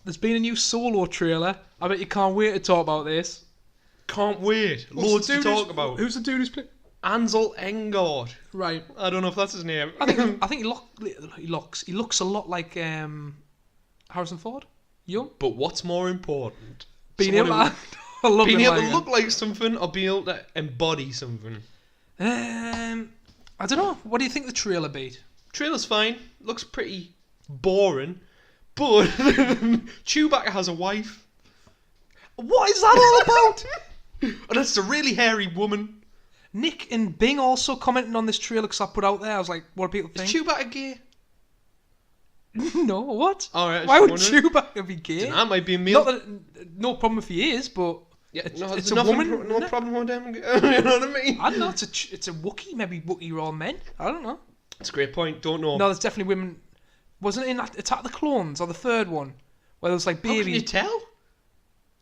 [SPEAKER 1] There's been a new Solo trailer. I bet you can't wait to talk about this.
[SPEAKER 2] Can't wait.
[SPEAKER 1] What's
[SPEAKER 2] Loads
[SPEAKER 1] the
[SPEAKER 2] to
[SPEAKER 1] dude
[SPEAKER 2] talk
[SPEAKER 1] who's-
[SPEAKER 2] about.
[SPEAKER 1] Who's the dude who's playing?
[SPEAKER 2] Ansel Elgort.
[SPEAKER 1] Right.
[SPEAKER 2] I don't know if that's his name.
[SPEAKER 1] I think he looks a lot like Harrison Ford. Young.
[SPEAKER 2] But what's more important?
[SPEAKER 1] Being able
[SPEAKER 2] Someone
[SPEAKER 1] to, I love
[SPEAKER 2] being
[SPEAKER 1] him
[SPEAKER 2] able to
[SPEAKER 1] like
[SPEAKER 2] look like something or be able to embody something.
[SPEAKER 1] I don't know. What do you think the trailer beat?
[SPEAKER 2] Trailer's fine. Looks pretty boring. But Chewbacca has a wife.
[SPEAKER 1] What is that all about?
[SPEAKER 2] And it's a really hairy woman.
[SPEAKER 1] Nick and Bing also commenting on this trailer because I put out there. I was like, what do people
[SPEAKER 2] Is
[SPEAKER 1] think?
[SPEAKER 2] Chewbacca gay?
[SPEAKER 1] No, what?
[SPEAKER 2] Alright,
[SPEAKER 1] Why would Chewbacca be gay?
[SPEAKER 2] That might be a male.
[SPEAKER 1] Not that, no problem if he is, but it's a
[SPEAKER 2] nothing
[SPEAKER 1] woman.
[SPEAKER 2] no
[SPEAKER 1] isn't it?
[SPEAKER 2] problem with them. You know what I mean?
[SPEAKER 1] I don't know. It's a Wookiee. Maybe Wookiee are all men. I don't know.
[SPEAKER 2] That's a great point. Don't know.
[SPEAKER 1] No, there's definitely women. Wasn't it in Attack of the Clones or the third one where there was like
[SPEAKER 2] How can you
[SPEAKER 1] baby?
[SPEAKER 2] tell?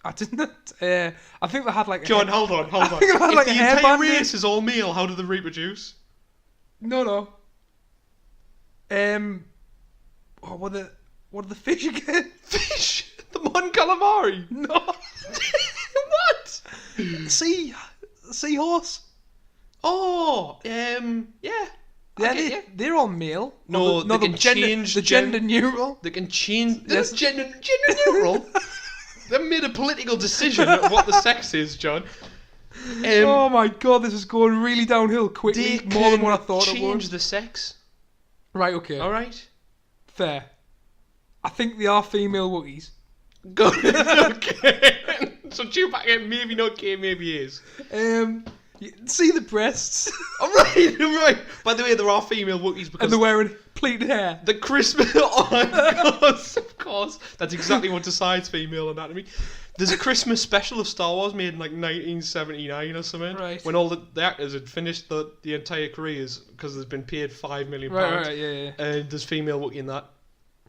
[SPEAKER 1] I didn't. I think they had like.
[SPEAKER 2] John, hold on.
[SPEAKER 1] I think I had,
[SPEAKER 2] If
[SPEAKER 1] like,
[SPEAKER 2] the
[SPEAKER 1] a hairband
[SPEAKER 2] entire
[SPEAKER 1] in.
[SPEAKER 2] race is all male, how do they reproduce?
[SPEAKER 1] No. What are the fish again?
[SPEAKER 2] Fish. The Mon Calamari.
[SPEAKER 1] No.
[SPEAKER 2] What?
[SPEAKER 1] Seahorse.
[SPEAKER 2] Oh, yeah.
[SPEAKER 1] Yeah, they're all male.
[SPEAKER 2] No, they can change
[SPEAKER 1] the gender neutral.
[SPEAKER 2] They can change.
[SPEAKER 1] Yes.
[SPEAKER 2] That's gender neutral. They've made a political decision of what the sex is, John.
[SPEAKER 1] Oh my god, this is going really downhill quickly,
[SPEAKER 2] They
[SPEAKER 1] more than
[SPEAKER 2] can
[SPEAKER 1] what I thought it
[SPEAKER 2] change
[SPEAKER 1] would.
[SPEAKER 2] the sex.
[SPEAKER 1] Right, okay.
[SPEAKER 2] All right.
[SPEAKER 1] Fair. I think they are female Wookiees.
[SPEAKER 2] Good. Okay. So Chewbacca maybe not gay, maybe he is.
[SPEAKER 1] See the breasts,
[SPEAKER 2] All right, right. By the way, there are female Wookiees because
[SPEAKER 1] and they're wearing pleated hair.
[SPEAKER 2] the Christmas. Of course. That's exactly what decides female anatomy. There's a Christmas special of Star Wars made in like 1979 or something.
[SPEAKER 1] Right.
[SPEAKER 2] When all the actors had finished the entire careers because they've been paid £5 million.
[SPEAKER 1] Right, yeah.
[SPEAKER 2] And there's female Wookiee in that.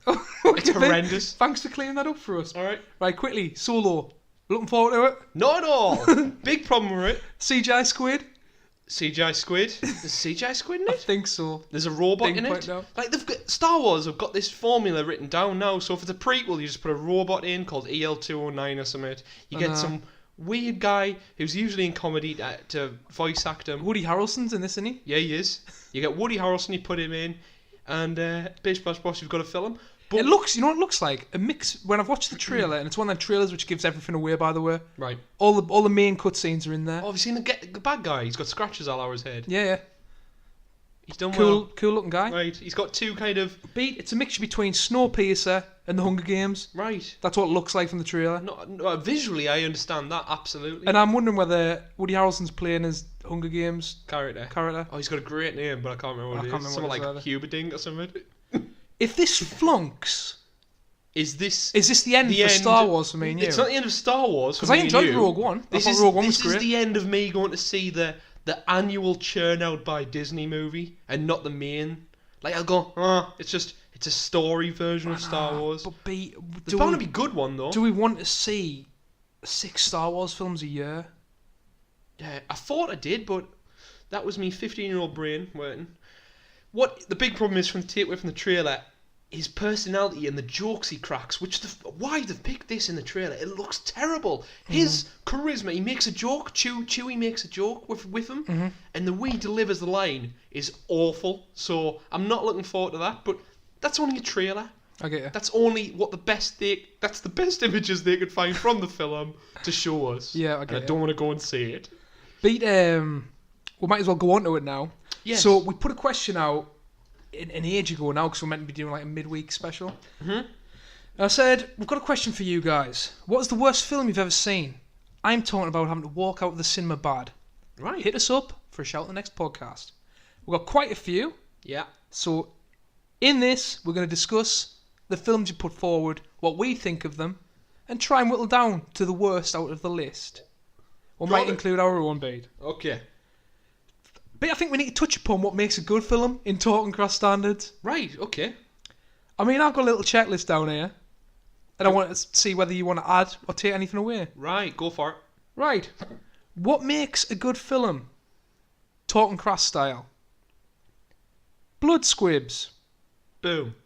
[SPEAKER 1] What
[SPEAKER 2] It's
[SPEAKER 1] do you think?
[SPEAKER 2] horrendous.
[SPEAKER 1] Thanks for clearing that up for us.
[SPEAKER 2] All right.
[SPEAKER 1] Right, quickly, Solo. Looking forward to it.
[SPEAKER 2] Not at all. Big problem with it.
[SPEAKER 1] CGI squid.
[SPEAKER 2] CGI squid. There's CGI squid in
[SPEAKER 1] I
[SPEAKER 2] it.
[SPEAKER 1] think so.
[SPEAKER 2] There's a robot
[SPEAKER 1] Big
[SPEAKER 2] in
[SPEAKER 1] point
[SPEAKER 2] it.
[SPEAKER 1] now.
[SPEAKER 2] Like they've got Star Wars have got this formula written down now. So if it's a prequel, you just put a robot in called EL209 or something. You get some weird guy who's usually in comedy to voice act him.
[SPEAKER 1] Woody Harrelson's in this, isn't he?
[SPEAKER 2] Yeah, he is. You get Woody Harrelson, you put him in, and Bish Bash Bosh, you've got to fill him. But
[SPEAKER 1] It looks, you know what it looks like? A mix, when I've watched the trailer, and it's one of them trailers which gives everything away, by the way.
[SPEAKER 2] right.
[SPEAKER 1] All the main cutscenes are in there.
[SPEAKER 2] Oh, have you seen the bad guy? He's got scratches all over his head.
[SPEAKER 1] Yeah.
[SPEAKER 2] He's done
[SPEAKER 1] Cool looking guy.
[SPEAKER 2] well. Right. He's got two kind of.
[SPEAKER 1] It's a mixture between Snowpiercer and the Hunger Games.
[SPEAKER 2] Right.
[SPEAKER 1] That's what it looks like from the trailer.
[SPEAKER 2] No, visually, I understand that absolutely.
[SPEAKER 1] And I'm wondering whether Woody Harrelson's playing his Hunger Games
[SPEAKER 2] character.
[SPEAKER 1] character.
[SPEAKER 2] Oh, he's got a great name, but I can't remember what
[SPEAKER 1] I
[SPEAKER 2] it
[SPEAKER 1] can't
[SPEAKER 2] is.
[SPEAKER 1] remember
[SPEAKER 2] Something
[SPEAKER 1] what it
[SPEAKER 2] like
[SPEAKER 1] is
[SPEAKER 2] Huberding or something.
[SPEAKER 1] If this flunks,
[SPEAKER 2] Is this
[SPEAKER 1] the end for Star Wars for me and you?
[SPEAKER 2] It's not the end of Star Wars.
[SPEAKER 1] Because I enjoyed Rogue One. I
[SPEAKER 2] This
[SPEAKER 1] thought
[SPEAKER 2] is
[SPEAKER 1] Rogue One was
[SPEAKER 2] this is
[SPEAKER 1] great.
[SPEAKER 2] the end of me going to see the annual churn out by Disney movie and not the main. Like I'll go, it's a story version of Star Wars.
[SPEAKER 1] But
[SPEAKER 2] There's bound to be a good one though.
[SPEAKER 1] do we want to see 6 Star Wars films a year?
[SPEAKER 2] Yeah, I thought I did, but that was me 15-year-old brain working. What the big problem is from the takeaway from the trailer, his personality and the jokes he cracks. Why they've picked this in the trailer? It looks terrible. His charisma, he makes a joke. Chewie makes a joke with him, and the way he delivers the line is awful. So I'm not looking forward to that. But that's only a trailer.
[SPEAKER 1] I get you.
[SPEAKER 2] That's only that's the best images they could find from the film to show us.
[SPEAKER 1] Yeah, I
[SPEAKER 2] And
[SPEAKER 1] get
[SPEAKER 2] I
[SPEAKER 1] you.
[SPEAKER 2] don't want to go and see it.
[SPEAKER 1] We might as well go on to it now.
[SPEAKER 2] Yes.
[SPEAKER 1] So we put a question out an age ago now because we're meant to be doing like a midweek special. And I said, we've got a question for you guys. What is the worst film you've ever seen? I'm talking about having to walk out of the cinema bad.
[SPEAKER 2] Right.
[SPEAKER 1] Hit us up for a shout in the next podcast. We've got quite a few.
[SPEAKER 2] Yeah.
[SPEAKER 1] So in this, we're going to discuss the films you put forward, what we think of them, and try and whittle down to the worst out of the list. We might
[SPEAKER 2] Got it.
[SPEAKER 1] include our own beat.
[SPEAKER 2] Okay.
[SPEAKER 1] But I think we need to touch upon what makes a good film in Talking Crass standards.
[SPEAKER 2] Right. Okay.
[SPEAKER 1] I mean, I've got a little checklist down here, and I want to see whether you want to add or take anything away.
[SPEAKER 2] Right. Go for it.
[SPEAKER 1] Right. What makes a good film? Talking Crass style. Blood squibs.
[SPEAKER 2] Boom.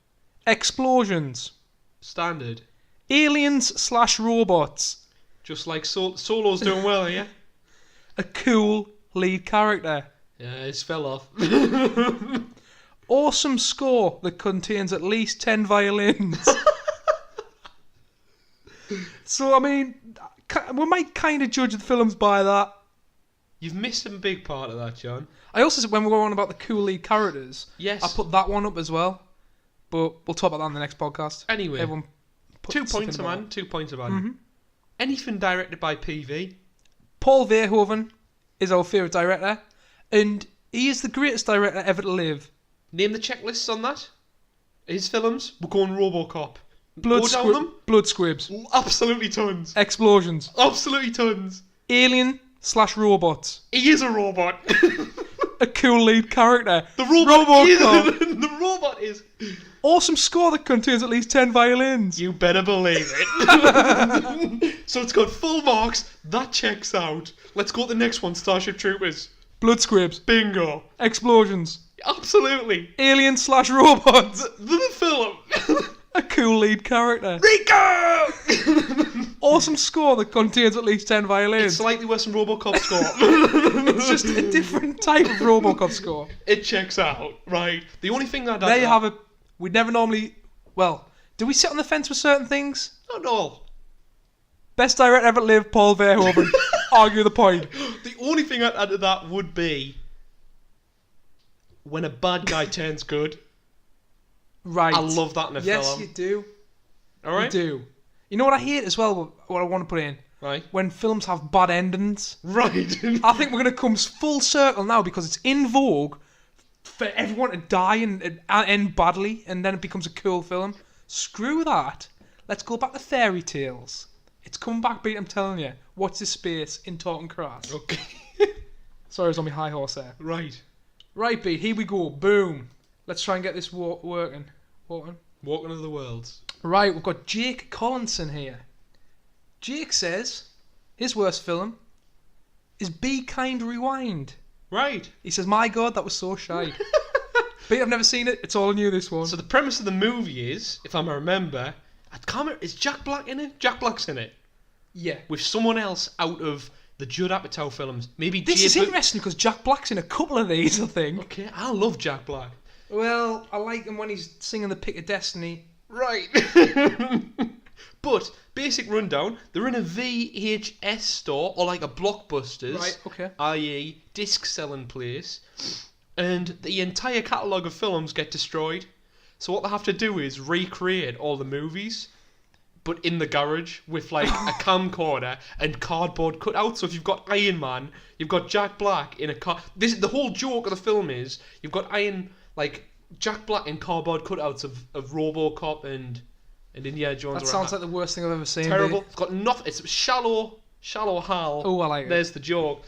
[SPEAKER 1] Explosions.
[SPEAKER 2] Standard.
[SPEAKER 1] Aliens/robots.
[SPEAKER 2] Just like Solo's doing well, yeah?
[SPEAKER 1] A cool lead character.
[SPEAKER 2] Yeah, it's fell off.
[SPEAKER 1] Awesome score that contains at least 10 violins. So, I mean, we might kind of judge the films by that.
[SPEAKER 2] You've missed a big part of that, John.
[SPEAKER 1] I also said when we were on about the cool lead characters,
[SPEAKER 2] Yes.
[SPEAKER 1] I put that one up as well. But we'll talk about that on the next podcast.
[SPEAKER 2] Anyway,
[SPEAKER 1] Everyone put
[SPEAKER 2] 2
[SPEAKER 1] something
[SPEAKER 2] points,
[SPEAKER 1] about
[SPEAKER 2] man.
[SPEAKER 1] it.
[SPEAKER 2] 2 points, man.
[SPEAKER 1] Mm-hmm.
[SPEAKER 2] Anything directed by PV?
[SPEAKER 1] Paul Verhoeven is our favourite director, and he is the greatest director ever to live.
[SPEAKER 2] Name the checklists on that. His films. We're going RoboCop.
[SPEAKER 1] Blood,
[SPEAKER 2] Go down them.
[SPEAKER 1] blood squibs,
[SPEAKER 2] Absolutely tons.
[SPEAKER 1] explosions,
[SPEAKER 2] Absolutely tons.
[SPEAKER 1] alien/robots,
[SPEAKER 2] He is a robot.
[SPEAKER 1] a cool lead character,
[SPEAKER 2] The robot
[SPEAKER 1] RoboCop.
[SPEAKER 2] is. The robot is.
[SPEAKER 1] Awesome score that contains at least 10 violins.
[SPEAKER 2] You better believe it. So it's got full marks. That checks out. Let's go to the next one. Starship Troopers.
[SPEAKER 1] Blood squibs,
[SPEAKER 2] Bingo.
[SPEAKER 1] explosions,
[SPEAKER 2] Absolutely.
[SPEAKER 1] alien/robots,
[SPEAKER 2] The film.
[SPEAKER 1] a cool lead character.
[SPEAKER 2] Rico!
[SPEAKER 1] Awesome score that contains at least 10
[SPEAKER 2] It's
[SPEAKER 1] violins.
[SPEAKER 2] slightly worse than RoboCop score.
[SPEAKER 1] It's just a different type of RoboCop score.
[SPEAKER 2] It checks out, right? The only thing that
[SPEAKER 1] There you have it. We'd never normally... Well, do we sit on the fence with certain things?
[SPEAKER 2] Not all.
[SPEAKER 1] Best director ever to live, Paul Verhoeven. Argue the point.
[SPEAKER 2] The only thing I'd add to that would be when a bad guy turns good.
[SPEAKER 1] Right.
[SPEAKER 2] I love that in a
[SPEAKER 1] Yes,
[SPEAKER 2] film.
[SPEAKER 1] you do.
[SPEAKER 2] All right.
[SPEAKER 1] You do. You know what I hate as well, what I want to put in?
[SPEAKER 2] Right.
[SPEAKER 1] When films have bad endings.
[SPEAKER 2] Right.
[SPEAKER 1] I think we're going to come full circle now because it's in vogue for everyone to die and end badly, and then it becomes a cool film. Screw that. Let's go back to fairy tales. It's come back, beat. I'm telling you. Watch this space in Talking Crass.
[SPEAKER 2] Okay.
[SPEAKER 1] Sorry, I was on my high horse there.
[SPEAKER 2] Right.
[SPEAKER 1] Right, beat. Here we go. Boom. Let's try and get this working.
[SPEAKER 2] Walking of the Worlds.
[SPEAKER 1] Right, we've got Jake Collinson here. Jake says his worst film is Be Kind Rewind.
[SPEAKER 2] Right.
[SPEAKER 1] He says, my God, that was so shy. But I've never seen it. It's all new, this one.
[SPEAKER 2] So the premise of the movie is, if I remember, is Jack Black in it? Jack Black's in it.
[SPEAKER 1] Yeah.
[SPEAKER 2] With someone else out of the Judd Apatow films. Maybe
[SPEAKER 1] This is interesting because Jack Black's in a couple of these, I think.
[SPEAKER 2] Okay, I love Jack Black.
[SPEAKER 1] Well, I like him when he's singing The Pick of Destiny.
[SPEAKER 2] Right. But, basic rundown, they're in a VHS store, or like a Blockbusters,
[SPEAKER 1] Right, okay.
[SPEAKER 2] i.e. disc selling place, and the entire catalogue of films get destroyed. So what they have to do is recreate all the movies, but in the garage with like a camcorder and cardboard cutouts. So if you've got Iron Man, you've got Jack Black in a car. The whole joke of the film is you've got Jack Black in cardboard cutouts of RoboCop and Indiana Jones.
[SPEAKER 1] That sounds like the worst thing I've ever seen.
[SPEAKER 2] terrible.
[SPEAKER 1] Dude.
[SPEAKER 2] It's got nothing. It's shallow Hal.
[SPEAKER 1] Oh, I like it.
[SPEAKER 2] There's the joke.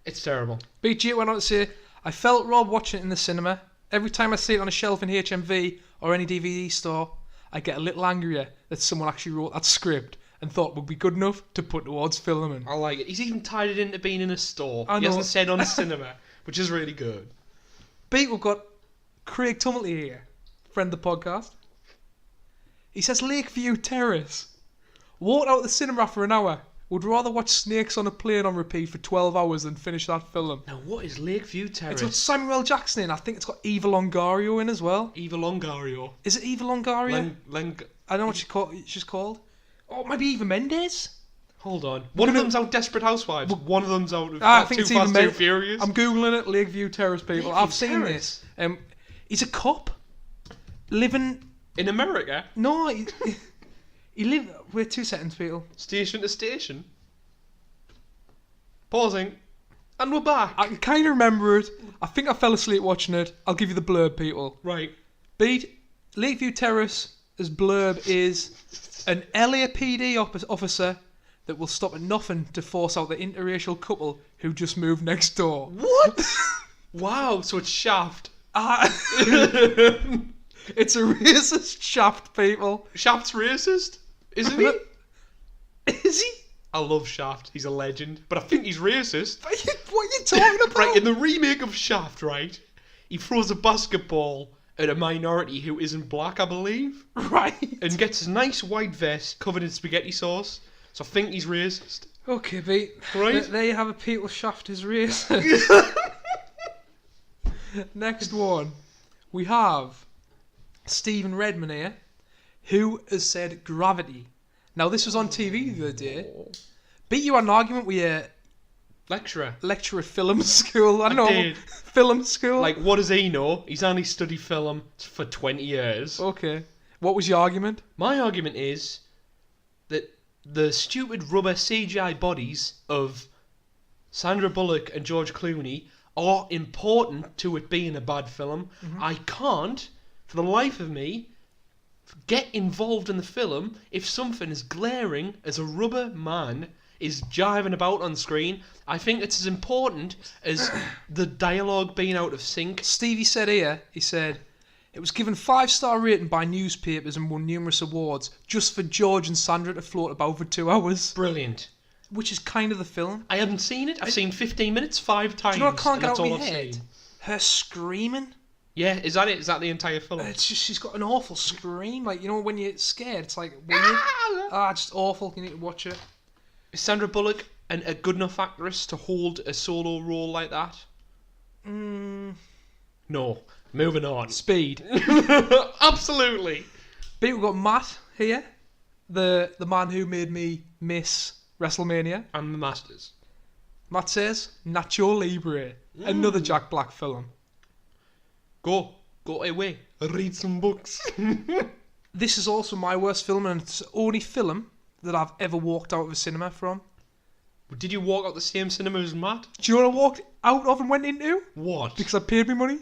[SPEAKER 2] It's terrible.
[SPEAKER 1] BG went on to say, I felt Rob watching it in the cinema. Every time I see it on a shelf in HMV or any DVD store, I get a little angrier that someone actually wrote that script and thought would be good enough to put towards filming.
[SPEAKER 2] I like it. He's even tied it into being in a store.
[SPEAKER 1] I
[SPEAKER 2] He
[SPEAKER 1] know.
[SPEAKER 2] hasn't said on cinema, which is really good.
[SPEAKER 1] Beat, we've got Craig Tumley here, friend of the podcast. He says Lakeview Terrace. Walked out of the cinema for an hour. Would rather watch Snakes on a Plane on repeat for 12 hours than finish that film.
[SPEAKER 2] Now, what is Lakeview Terrace?
[SPEAKER 1] It's got Samuel L. Jackson in. I think it's got Eva Longoria in as well.
[SPEAKER 2] Eva Longoria.
[SPEAKER 1] Is it Eva Longoria? I don't know what she's called. Oh, maybe Eva Mendes?
[SPEAKER 2] Hold on. One of them's out Desperate Housewives. One of them's out of
[SPEAKER 1] I think
[SPEAKER 2] Too
[SPEAKER 1] it's Eva
[SPEAKER 2] Fast, Too
[SPEAKER 1] Mendes.
[SPEAKER 2] Furious.
[SPEAKER 1] I'm Googling it. Lakeview Terrace, people.
[SPEAKER 2] Lakeview
[SPEAKER 1] I've seen
[SPEAKER 2] Terrace?
[SPEAKER 1] this. He's a cop. Living...
[SPEAKER 2] In America,
[SPEAKER 1] No, he lived... Wait 2 seconds, people.
[SPEAKER 2] station to station. Pausing. And we're back.
[SPEAKER 1] I can kind of remember it. I think I fell asleep watching it. I'll give you the blurb, people.
[SPEAKER 2] Right.
[SPEAKER 1] Beat Lakeview Terrace as blurb is an LAPD officer that will stop at nothing to force out the interracial couple who just moved next door.
[SPEAKER 2] What? Wow, so it's Shaft.
[SPEAKER 1] It's a racist Shaft, people.
[SPEAKER 2] Shaft's racist? Isn't he?
[SPEAKER 1] Is he?
[SPEAKER 2] I love Shaft. He's a legend. But I think he's racist.
[SPEAKER 1] What are you talking about?
[SPEAKER 2] Right, in the remake of Shaft, right, he throws a basketball at a minority who isn't black, I believe,
[SPEAKER 1] Right.
[SPEAKER 2] and gets a nice white vest covered in spaghetti sauce. So I think he's racist.
[SPEAKER 1] Okay, Pete.
[SPEAKER 2] Right.
[SPEAKER 1] There you have a People Shaft is racist. Next one. We have Stephen Redman here, who has said Gravity. Now, this was on TV the other day. Beat, you had an argument with
[SPEAKER 2] Lecturer.
[SPEAKER 1] Lecturer at film school. I know.
[SPEAKER 2] did.
[SPEAKER 1] Film school.
[SPEAKER 2] Like, what does he know? He's only studied film for 20 years.
[SPEAKER 1] Okay. What was your argument?
[SPEAKER 2] My argument is that the stupid rubber CGI bodies of Sandra Bullock and George Clooney are important to it being a bad film. I can't, for the life of me, get involved in the film if something as glaring as a rubber man is jiving about on screen. I think it's as important as the dialogue being out of sync.
[SPEAKER 1] Stevie said here, he said, it was given 5-star rating by newspapers and won numerous awards just for George and Sandra to float about for 2 hours.
[SPEAKER 2] Brilliant.
[SPEAKER 1] Which is kind of the film.
[SPEAKER 2] I haven't seen it. I've seen 15 minutes 5 times.
[SPEAKER 1] Do you know what I can't
[SPEAKER 2] and
[SPEAKER 1] get
[SPEAKER 2] that's
[SPEAKER 1] out of
[SPEAKER 2] all
[SPEAKER 1] my
[SPEAKER 2] I've
[SPEAKER 1] head?
[SPEAKER 2] seen.
[SPEAKER 1] Her screaming.
[SPEAKER 2] Yeah, is that it? Is that the entire film?
[SPEAKER 1] It's just, she's got an awful scream. Like, you know, when you're scared, it's like weird. Just awful. You need to watch it.
[SPEAKER 2] Is Sandra Bullock a good enough actress to hold a solo role like that? No. Moving on.
[SPEAKER 1] Speed.
[SPEAKER 2] Absolutely.
[SPEAKER 1] But we've got Matt here, the man who made me miss WrestleMania.
[SPEAKER 2] And the Masters.
[SPEAKER 1] Matt says, Nacho Libre, another Jack Black film.
[SPEAKER 2] Go away. Read some books.
[SPEAKER 1] This is also my worst film, and it's the only film that I've ever walked out of a cinema from.
[SPEAKER 2] Did you walk out the same cinema as Matt?
[SPEAKER 1] Do you know what I walked out of and went into?
[SPEAKER 2] What?
[SPEAKER 1] Because I paid me money.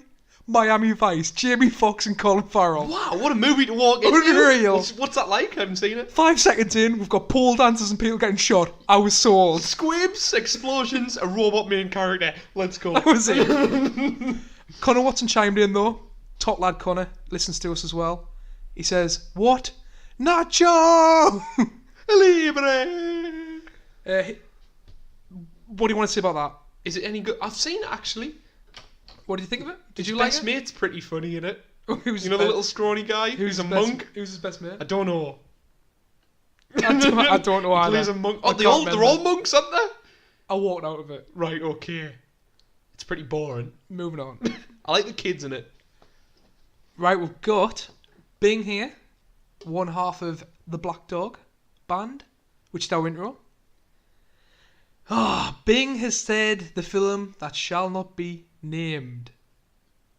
[SPEAKER 1] Miami Vice, Jamie Foxx and Colin Farrell.
[SPEAKER 2] Wow, what a movie to walk into.
[SPEAKER 1] Unreal.
[SPEAKER 2] What's that like? I haven't seen it.
[SPEAKER 1] 5 seconds in, we've got pole dancers and people getting shot. I was sold.
[SPEAKER 2] Squibs, explosions, a robot main character. Let's go.
[SPEAKER 1] That was it. Connor Watson chimed in though. Top lad Connor listens to us as well. He says, "What? Nacho
[SPEAKER 2] Libre.
[SPEAKER 1] What do you want to say about that?
[SPEAKER 2] Is it any good? I've seen it actually.
[SPEAKER 1] What do you think of it? Did
[SPEAKER 2] His
[SPEAKER 1] you like
[SPEAKER 2] best
[SPEAKER 1] it?
[SPEAKER 2] mate's pretty funny in it.
[SPEAKER 1] Who's
[SPEAKER 2] You know the little scrawny guy who's a monk?
[SPEAKER 1] Who's his best mate?
[SPEAKER 2] I don't know.
[SPEAKER 1] I don't know either.
[SPEAKER 2] Plays a monk.
[SPEAKER 1] I
[SPEAKER 2] Oh,
[SPEAKER 1] can't
[SPEAKER 2] they're
[SPEAKER 1] remember.
[SPEAKER 2] all monks, aren't they?
[SPEAKER 1] I walked out of it.
[SPEAKER 2] Right, okay. It's pretty boring.
[SPEAKER 1] Moving on.
[SPEAKER 2] I like the kids in it.
[SPEAKER 1] Right, we've got Bing here, one half of the Black Dog band, which is our intro. Bing has said the film that shall not be named.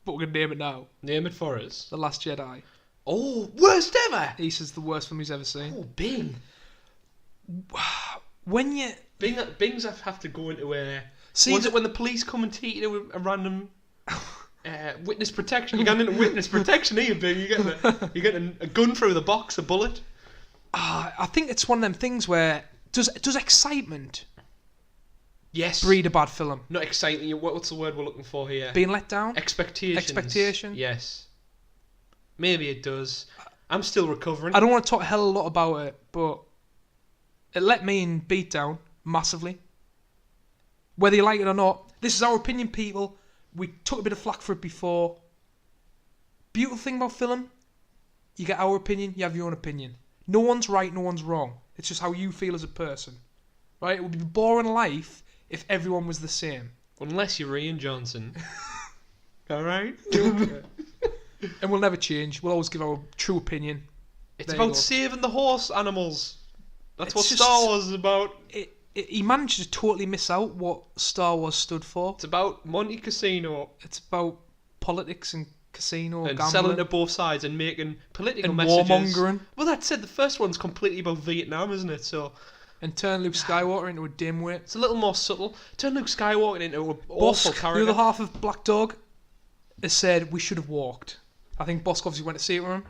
[SPEAKER 1] But we're going to name it now.
[SPEAKER 2] Name it for us.
[SPEAKER 1] The Last Jedi.
[SPEAKER 2] Oh, worst ever!
[SPEAKER 1] He says the worst film he's ever seen.
[SPEAKER 2] Oh, Bing.
[SPEAKER 1] When you...
[SPEAKER 2] Bings have to go into a...
[SPEAKER 1] See,
[SPEAKER 2] Was it when the police come and take you to a random witness protection? You're getting into witness protection here, Bing. You're getting a gun through the box, a bullet.
[SPEAKER 1] I think it's one of them things where... Does excitement
[SPEAKER 2] Yes.
[SPEAKER 1] breed a bad film?
[SPEAKER 2] Not exciting. What's the word we're looking for here?
[SPEAKER 1] Being let down?
[SPEAKER 2] Expectations.
[SPEAKER 1] Expectation?
[SPEAKER 2] Yes. Maybe it does. I'm still recovering.
[SPEAKER 1] I don't want to talk a hell of a lot about it, but it let me in Beatdown massively. Whether you like it or not, this is our opinion, people. We took a bit of flack for it before. Beautiful thing about film, you get our opinion, you have your own opinion. No one's right, no one's wrong. It's just how you feel as a person. Right? It would be a boring life if everyone was the same.
[SPEAKER 2] Unless you're Ian Johnson. Alright?
[SPEAKER 1] And we'll never change. We'll always give our true opinion.
[SPEAKER 2] It's
[SPEAKER 1] There you
[SPEAKER 2] about
[SPEAKER 1] go.
[SPEAKER 2] saving the horse animals. That's
[SPEAKER 1] It's
[SPEAKER 2] what
[SPEAKER 1] just-
[SPEAKER 2] Star Wars is about.
[SPEAKER 1] He managed to totally miss out what Star Wars stood for.
[SPEAKER 2] It's about Monte Casino
[SPEAKER 1] It's about politics and casino
[SPEAKER 2] and
[SPEAKER 1] gambling.
[SPEAKER 2] selling to both sides and making political
[SPEAKER 1] And
[SPEAKER 2] messages.
[SPEAKER 1] warmongering.
[SPEAKER 2] Well, that said, the first one's completely about Vietnam, isn't it? So
[SPEAKER 1] And turn Luke Skywalker into a dimwit.
[SPEAKER 2] it's a little more subtle. Turn Luke Skywalker into an awful
[SPEAKER 1] Bosk, the
[SPEAKER 2] character.
[SPEAKER 1] other half of Black Dog, has said we should have walked. I think Bosk obviously went to see it with him.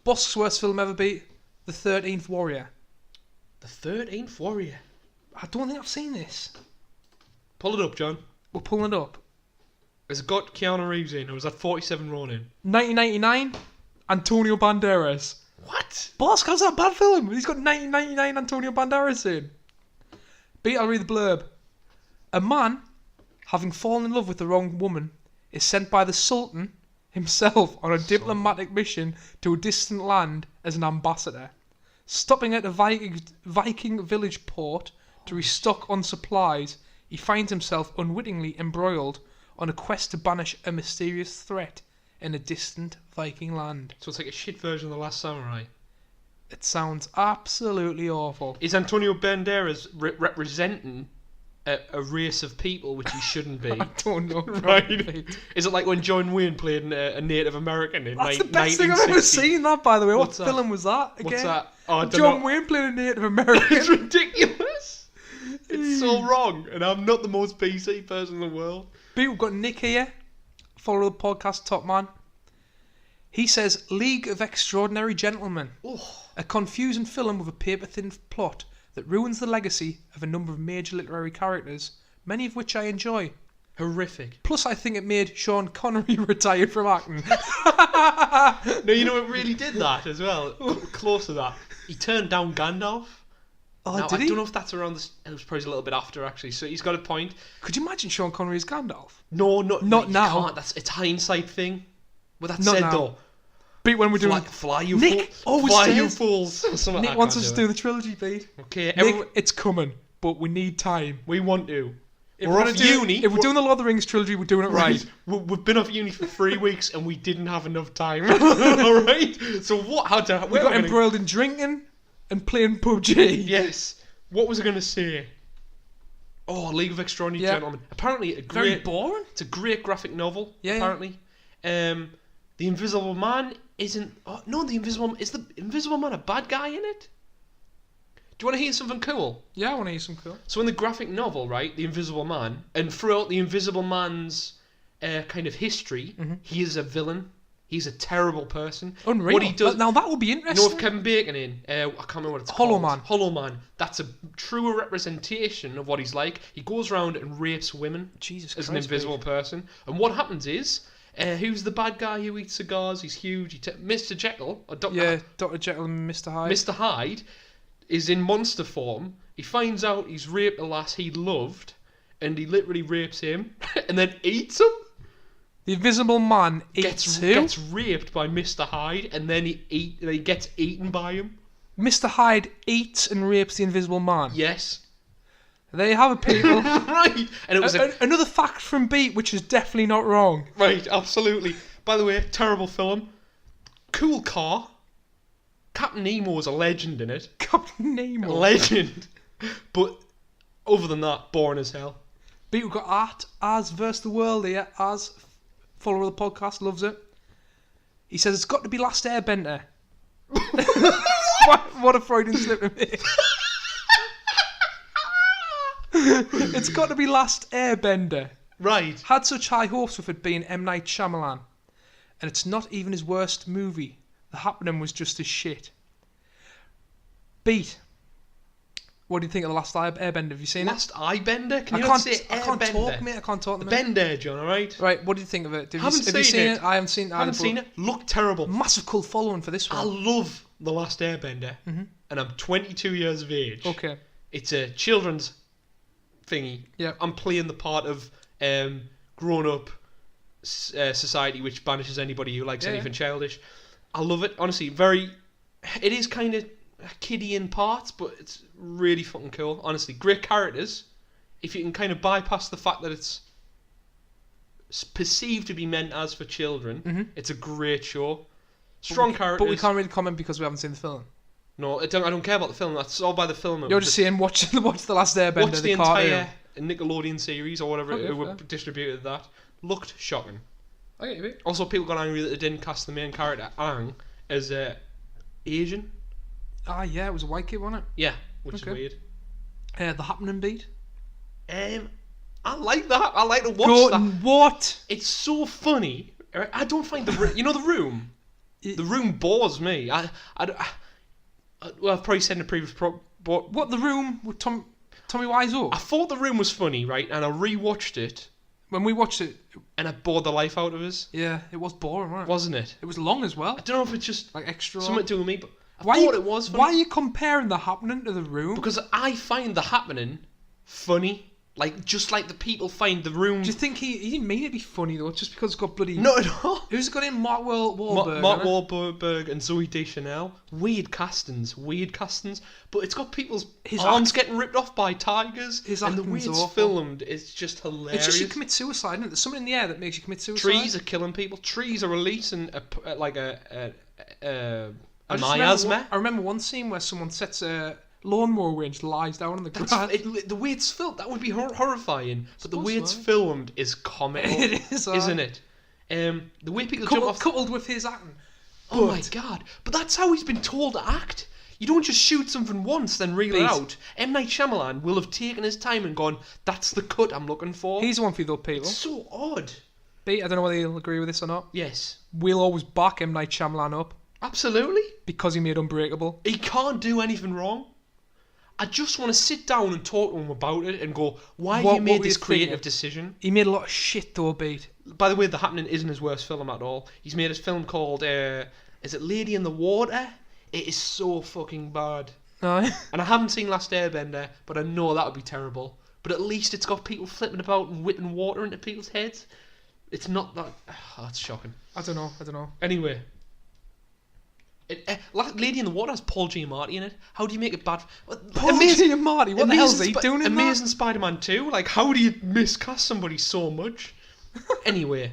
[SPEAKER 1] Bosk's worst film ever beat The 13th Warrior.
[SPEAKER 2] The 13th Warrior.
[SPEAKER 1] I don't think I've seen this.
[SPEAKER 2] Pull it up, John.
[SPEAKER 1] We're pulling it up.
[SPEAKER 2] Has it got Keanu Reeves in, or was that 47 Ronin?
[SPEAKER 1] 1999, Antonio Banderas.
[SPEAKER 2] What?
[SPEAKER 1] Bosk, how's that a bad film? He's got 1999 Antonio Banderas in. I'll read the blurb. A man, having fallen in love with the wrong woman, is sent by the Sultan himself on a diplomatic mission to a distant land as an ambassador. Stopping at a Viking village port to restock on supplies, he finds himself unwittingly embroiled on a quest to banish a mysterious threat in a distant Viking land.
[SPEAKER 2] So it's like a shit version of The Last Samurai.
[SPEAKER 1] It sounds absolutely awful.
[SPEAKER 2] Is Antonio Banderas representing a race of people which he shouldn't be.
[SPEAKER 1] I don't know.
[SPEAKER 2] Right? Is it like when John Wayne played a Native American in
[SPEAKER 1] That's the best thing I've ever
[SPEAKER 2] 1960?
[SPEAKER 1] seen, that, by the way.
[SPEAKER 2] What's
[SPEAKER 1] What
[SPEAKER 2] that?
[SPEAKER 1] film was that again?
[SPEAKER 2] What's that? Oh, I don't
[SPEAKER 1] John
[SPEAKER 2] know.
[SPEAKER 1] Wayne played a Native
[SPEAKER 2] It's
[SPEAKER 1] American.
[SPEAKER 2] ridiculous. It's so wrong, and I'm not the most PC person in the world.
[SPEAKER 1] But we've got Nick here, follow the podcast, top man. He says, League of Extraordinary Gentlemen. A confusing film with a paper-thin plot that ruins the legacy of a number of major literary characters, many of which I enjoy.
[SPEAKER 2] Horrific.
[SPEAKER 1] Plus, I think it made Sean Connery retire from acting.
[SPEAKER 2] No, you know it really did that as well. Close to that. He turned down Gandalf.
[SPEAKER 1] Oh,
[SPEAKER 2] Now,
[SPEAKER 1] did
[SPEAKER 2] I
[SPEAKER 1] he?
[SPEAKER 2] don't know if that's around the... It was probably a little bit after, actually. So he's got a point.
[SPEAKER 1] Could you imagine Sean Connery as Gandalf?
[SPEAKER 2] No,
[SPEAKER 1] Not
[SPEAKER 2] you
[SPEAKER 1] now.
[SPEAKER 2] Can't. It's a hindsight thing. With that
[SPEAKER 1] Not
[SPEAKER 2] said,
[SPEAKER 1] now.
[SPEAKER 2] though,
[SPEAKER 1] Beat when we're doing...
[SPEAKER 2] fly you
[SPEAKER 1] Nick
[SPEAKER 2] fools.
[SPEAKER 1] always
[SPEAKER 2] Fly you
[SPEAKER 1] says-
[SPEAKER 2] fools. Or something
[SPEAKER 1] Nick
[SPEAKER 2] like
[SPEAKER 1] wants
[SPEAKER 2] that,
[SPEAKER 1] us to
[SPEAKER 2] can't
[SPEAKER 1] do the trilogy beat.
[SPEAKER 2] Okay,
[SPEAKER 1] Nick,
[SPEAKER 2] everyone,
[SPEAKER 1] it's coming, but we need time.
[SPEAKER 2] we want to.
[SPEAKER 1] If
[SPEAKER 2] We're
[SPEAKER 1] gonna
[SPEAKER 2] off
[SPEAKER 1] do-
[SPEAKER 2] uni.
[SPEAKER 1] If we're doing the Lord of the Rings trilogy, we're doing it right.
[SPEAKER 2] We've been off uni for 3 weeks and we didn't have enough time. Alright? So what? How to...
[SPEAKER 1] We got embroiled in drinking and playing PUBG.
[SPEAKER 2] Yes. What was I going to say? Oh, League of Extraordinary
[SPEAKER 1] Yeah.
[SPEAKER 2] Gentlemen. Apparently a
[SPEAKER 1] Very
[SPEAKER 2] great...
[SPEAKER 1] boring.
[SPEAKER 2] It's a great graphic novel,
[SPEAKER 1] Yeah, yeah.
[SPEAKER 2] apparently. The Invisible Man isn't... Oh, no, the Invisible... Is the Invisible Man a bad guy in it? Do you want to hear something cool?
[SPEAKER 1] Yeah, I want to hear some cool.
[SPEAKER 2] So in the graphic novel, right, the Invisible Man, and throughout the Invisible Man's kind of history, he is a villain. He's a terrible person.
[SPEAKER 1] Unreal.
[SPEAKER 2] What he does...
[SPEAKER 1] Now that would be
[SPEAKER 2] You know,
[SPEAKER 1] interesting.
[SPEAKER 2] with Kevin Bacon in, I can't remember what it's
[SPEAKER 1] Hollow
[SPEAKER 2] called.
[SPEAKER 1] Man.
[SPEAKER 2] Hollow Man. That's a truer representation of what he's like. He goes around and rapes women
[SPEAKER 1] Jesus
[SPEAKER 2] as
[SPEAKER 1] Christ.
[SPEAKER 2] an invisible person. And what happens is, who's the bad guy who eats cigars? He's huge. Mr. Jekyll, or Dr.
[SPEAKER 1] Yeah, Dr. Jekyll and Mr. Hyde.
[SPEAKER 2] Mr. Hyde is in monster form. He finds out he's raped a lass he loved, and he literally rapes him, and then eats him.
[SPEAKER 1] The Invisible Man eats who?
[SPEAKER 2] Gets raped by Mr. Hyde, and then he gets eaten by him.
[SPEAKER 1] Mr. Hyde eats and rapes the Invisible Man.
[SPEAKER 2] Yes.
[SPEAKER 1] There you have it, people.
[SPEAKER 2] Right. And it was
[SPEAKER 1] Another fact from Beat, which is definitely not wrong.
[SPEAKER 2] right, absolutely. By the way, terrible film. Cool car. Captain Nemo is a legend in it.
[SPEAKER 1] Captain
[SPEAKER 2] A
[SPEAKER 1] Nemo.
[SPEAKER 2] legend. But other than that, boring as hell.
[SPEAKER 1] Beat, we've got Art as versus the world here. As follower of the podcast loves it. He says it's got to be Last Airbender. what a Freudian slip of me. It's got to be Last Airbender.
[SPEAKER 2] Right.
[SPEAKER 1] Had such high hopes with it being M. Night Shyamalan. And it's not even his worst movie. The Happening was just as shit. Beat. What do you think of The Last Airbender? Have you seen
[SPEAKER 2] Last Eyebender? Can
[SPEAKER 1] it?
[SPEAKER 2] you not say
[SPEAKER 1] I can't
[SPEAKER 2] Airbender?
[SPEAKER 1] talk, mate. I can't talk.
[SPEAKER 2] The Bender, John, alright?
[SPEAKER 1] Right, what do you think of it?
[SPEAKER 2] Haven't
[SPEAKER 1] have you
[SPEAKER 2] seen
[SPEAKER 1] seen
[SPEAKER 2] it.
[SPEAKER 1] I haven't seen it.
[SPEAKER 2] Haven't seen it. Look terrible.
[SPEAKER 1] Massive cult following for this
[SPEAKER 2] I
[SPEAKER 1] one.
[SPEAKER 2] love The Last Airbender. And I'm 22 years of age.
[SPEAKER 1] Okay.
[SPEAKER 2] It's a children's thingy.
[SPEAKER 1] Yeah.
[SPEAKER 2] I'm playing the part of grown-up society which banishes anybody who likes
[SPEAKER 1] Yeah,
[SPEAKER 2] anything childish. I love it. Honestly, it is kind of kiddie in parts, but it's really fucking cool. Honestly, great characters. If you can kind of bypass the fact that it's perceived to be meant as for children, it's a great show. Strong characters.
[SPEAKER 1] But we can't really comment because we haven't seen the film.
[SPEAKER 2] No, I don't care about the film. That's all by the film.
[SPEAKER 1] You're just saying watch The Last Airbender,
[SPEAKER 2] Watch the
[SPEAKER 1] the cartoon.
[SPEAKER 2] entire Nickelodeon series or whatever
[SPEAKER 1] Okay,
[SPEAKER 2] who
[SPEAKER 1] fair.
[SPEAKER 2] distributed that. Looked shocking.
[SPEAKER 1] Okay, mate.
[SPEAKER 2] Also, people got angry that they didn't cast the main character, Aang, as Asian.
[SPEAKER 1] Ah, yeah, it was a white kid, wasn't
[SPEAKER 2] Yeah, which
[SPEAKER 1] Okay.
[SPEAKER 2] is weird.
[SPEAKER 1] it? The Happening Beat.
[SPEAKER 2] I like that. I like to watch
[SPEAKER 1] Go,
[SPEAKER 2] that.
[SPEAKER 1] what?
[SPEAKER 2] It's so funny. I don't find you know, The Room? The Room bores me. Well, I've probably said in a previous but
[SPEAKER 1] What, The Room with Tommy Wiseau?
[SPEAKER 2] I thought The Room was funny, right? And I rewatched it,
[SPEAKER 1] When we watched it,
[SPEAKER 2] and it bored the life out of us,
[SPEAKER 1] yeah, it was boring, wasn't it?
[SPEAKER 2] wasn't it?
[SPEAKER 1] It was long as well.
[SPEAKER 2] I don't know if it's just
[SPEAKER 1] Like extra.
[SPEAKER 2] something to do with me, but I
[SPEAKER 1] Why
[SPEAKER 2] thought
[SPEAKER 1] you,
[SPEAKER 2] it was funny.
[SPEAKER 1] Why are you comparing The Happening to The Room?
[SPEAKER 2] Because I find The Happening funny. Like, just like the people find The Room...
[SPEAKER 1] Do you think he didn't mean it to be funny though? Just because it's got bloody...
[SPEAKER 2] Not at all.
[SPEAKER 1] Who's got in Mark Wahlberg?
[SPEAKER 2] Mark
[SPEAKER 1] innit?
[SPEAKER 2] Wahlberg and Zoe Deschanel. Weird castings. But it's got people's
[SPEAKER 1] His
[SPEAKER 2] arms getting ripped off by tigers.
[SPEAKER 1] His
[SPEAKER 2] and the way
[SPEAKER 1] acting's
[SPEAKER 2] it's
[SPEAKER 1] awful.
[SPEAKER 2] filmed, it's just hilarious.
[SPEAKER 1] It's just you commit suicide, isn't it? There's something in the air that makes you commit suicide.
[SPEAKER 2] Trees are killing people. Trees are releasing a
[SPEAKER 1] I just
[SPEAKER 2] miasma.
[SPEAKER 1] I remember one scene where someone sets a lawnmower winch lies down on the
[SPEAKER 2] That's,
[SPEAKER 1] grass.
[SPEAKER 2] the way it's filmed, that would be horrifying. But the way it's
[SPEAKER 1] so.
[SPEAKER 2] filmed is comical,
[SPEAKER 1] It is,
[SPEAKER 2] isn't it? The way people jump off.
[SPEAKER 1] Coupled with his acting.
[SPEAKER 2] Oh my god! But that's how he's been told to act. You don't just shoot something once, then reel it
[SPEAKER 1] Beat.
[SPEAKER 2] out. M. Night Shyamalan will have taken his time and gone, "That's the cut I'm looking for."
[SPEAKER 1] He's the one for you, though, people.
[SPEAKER 2] It's so odd.
[SPEAKER 1] Pete, I don't know whether you'll agree with this or not.
[SPEAKER 2] Yes,
[SPEAKER 1] We'll always back M. Night Shyamalan up
[SPEAKER 2] absolutely.
[SPEAKER 1] because he made Unbreakable.
[SPEAKER 2] He can't do anything wrong. I just want to sit down and talk to him about it and go, "Why have
[SPEAKER 1] What
[SPEAKER 2] you made
[SPEAKER 1] were
[SPEAKER 2] this
[SPEAKER 1] you
[SPEAKER 2] creative
[SPEAKER 1] thinking?
[SPEAKER 2] decision?"
[SPEAKER 1] He made a lot of shit, though, Pete.
[SPEAKER 2] By the way, The Happening isn't his worst film at all. He's made a film called, is it Lady in the Water? It is so fucking bad.
[SPEAKER 1] No.
[SPEAKER 2] And I haven't seen Last Airbender, but I know that would be terrible. But at least it's got people flipping about and whipping water into people's heads. It's not that... Oh, that's shocking.
[SPEAKER 1] I don't know.
[SPEAKER 2] Anyway. Lady in the Water has Paul Giamatti in it. How do you make it bad?
[SPEAKER 1] Paul Giamatti, what the hell is he doing in
[SPEAKER 2] Amazing Spider-Man 2? Like, how do you miscast somebody so much? Anyway.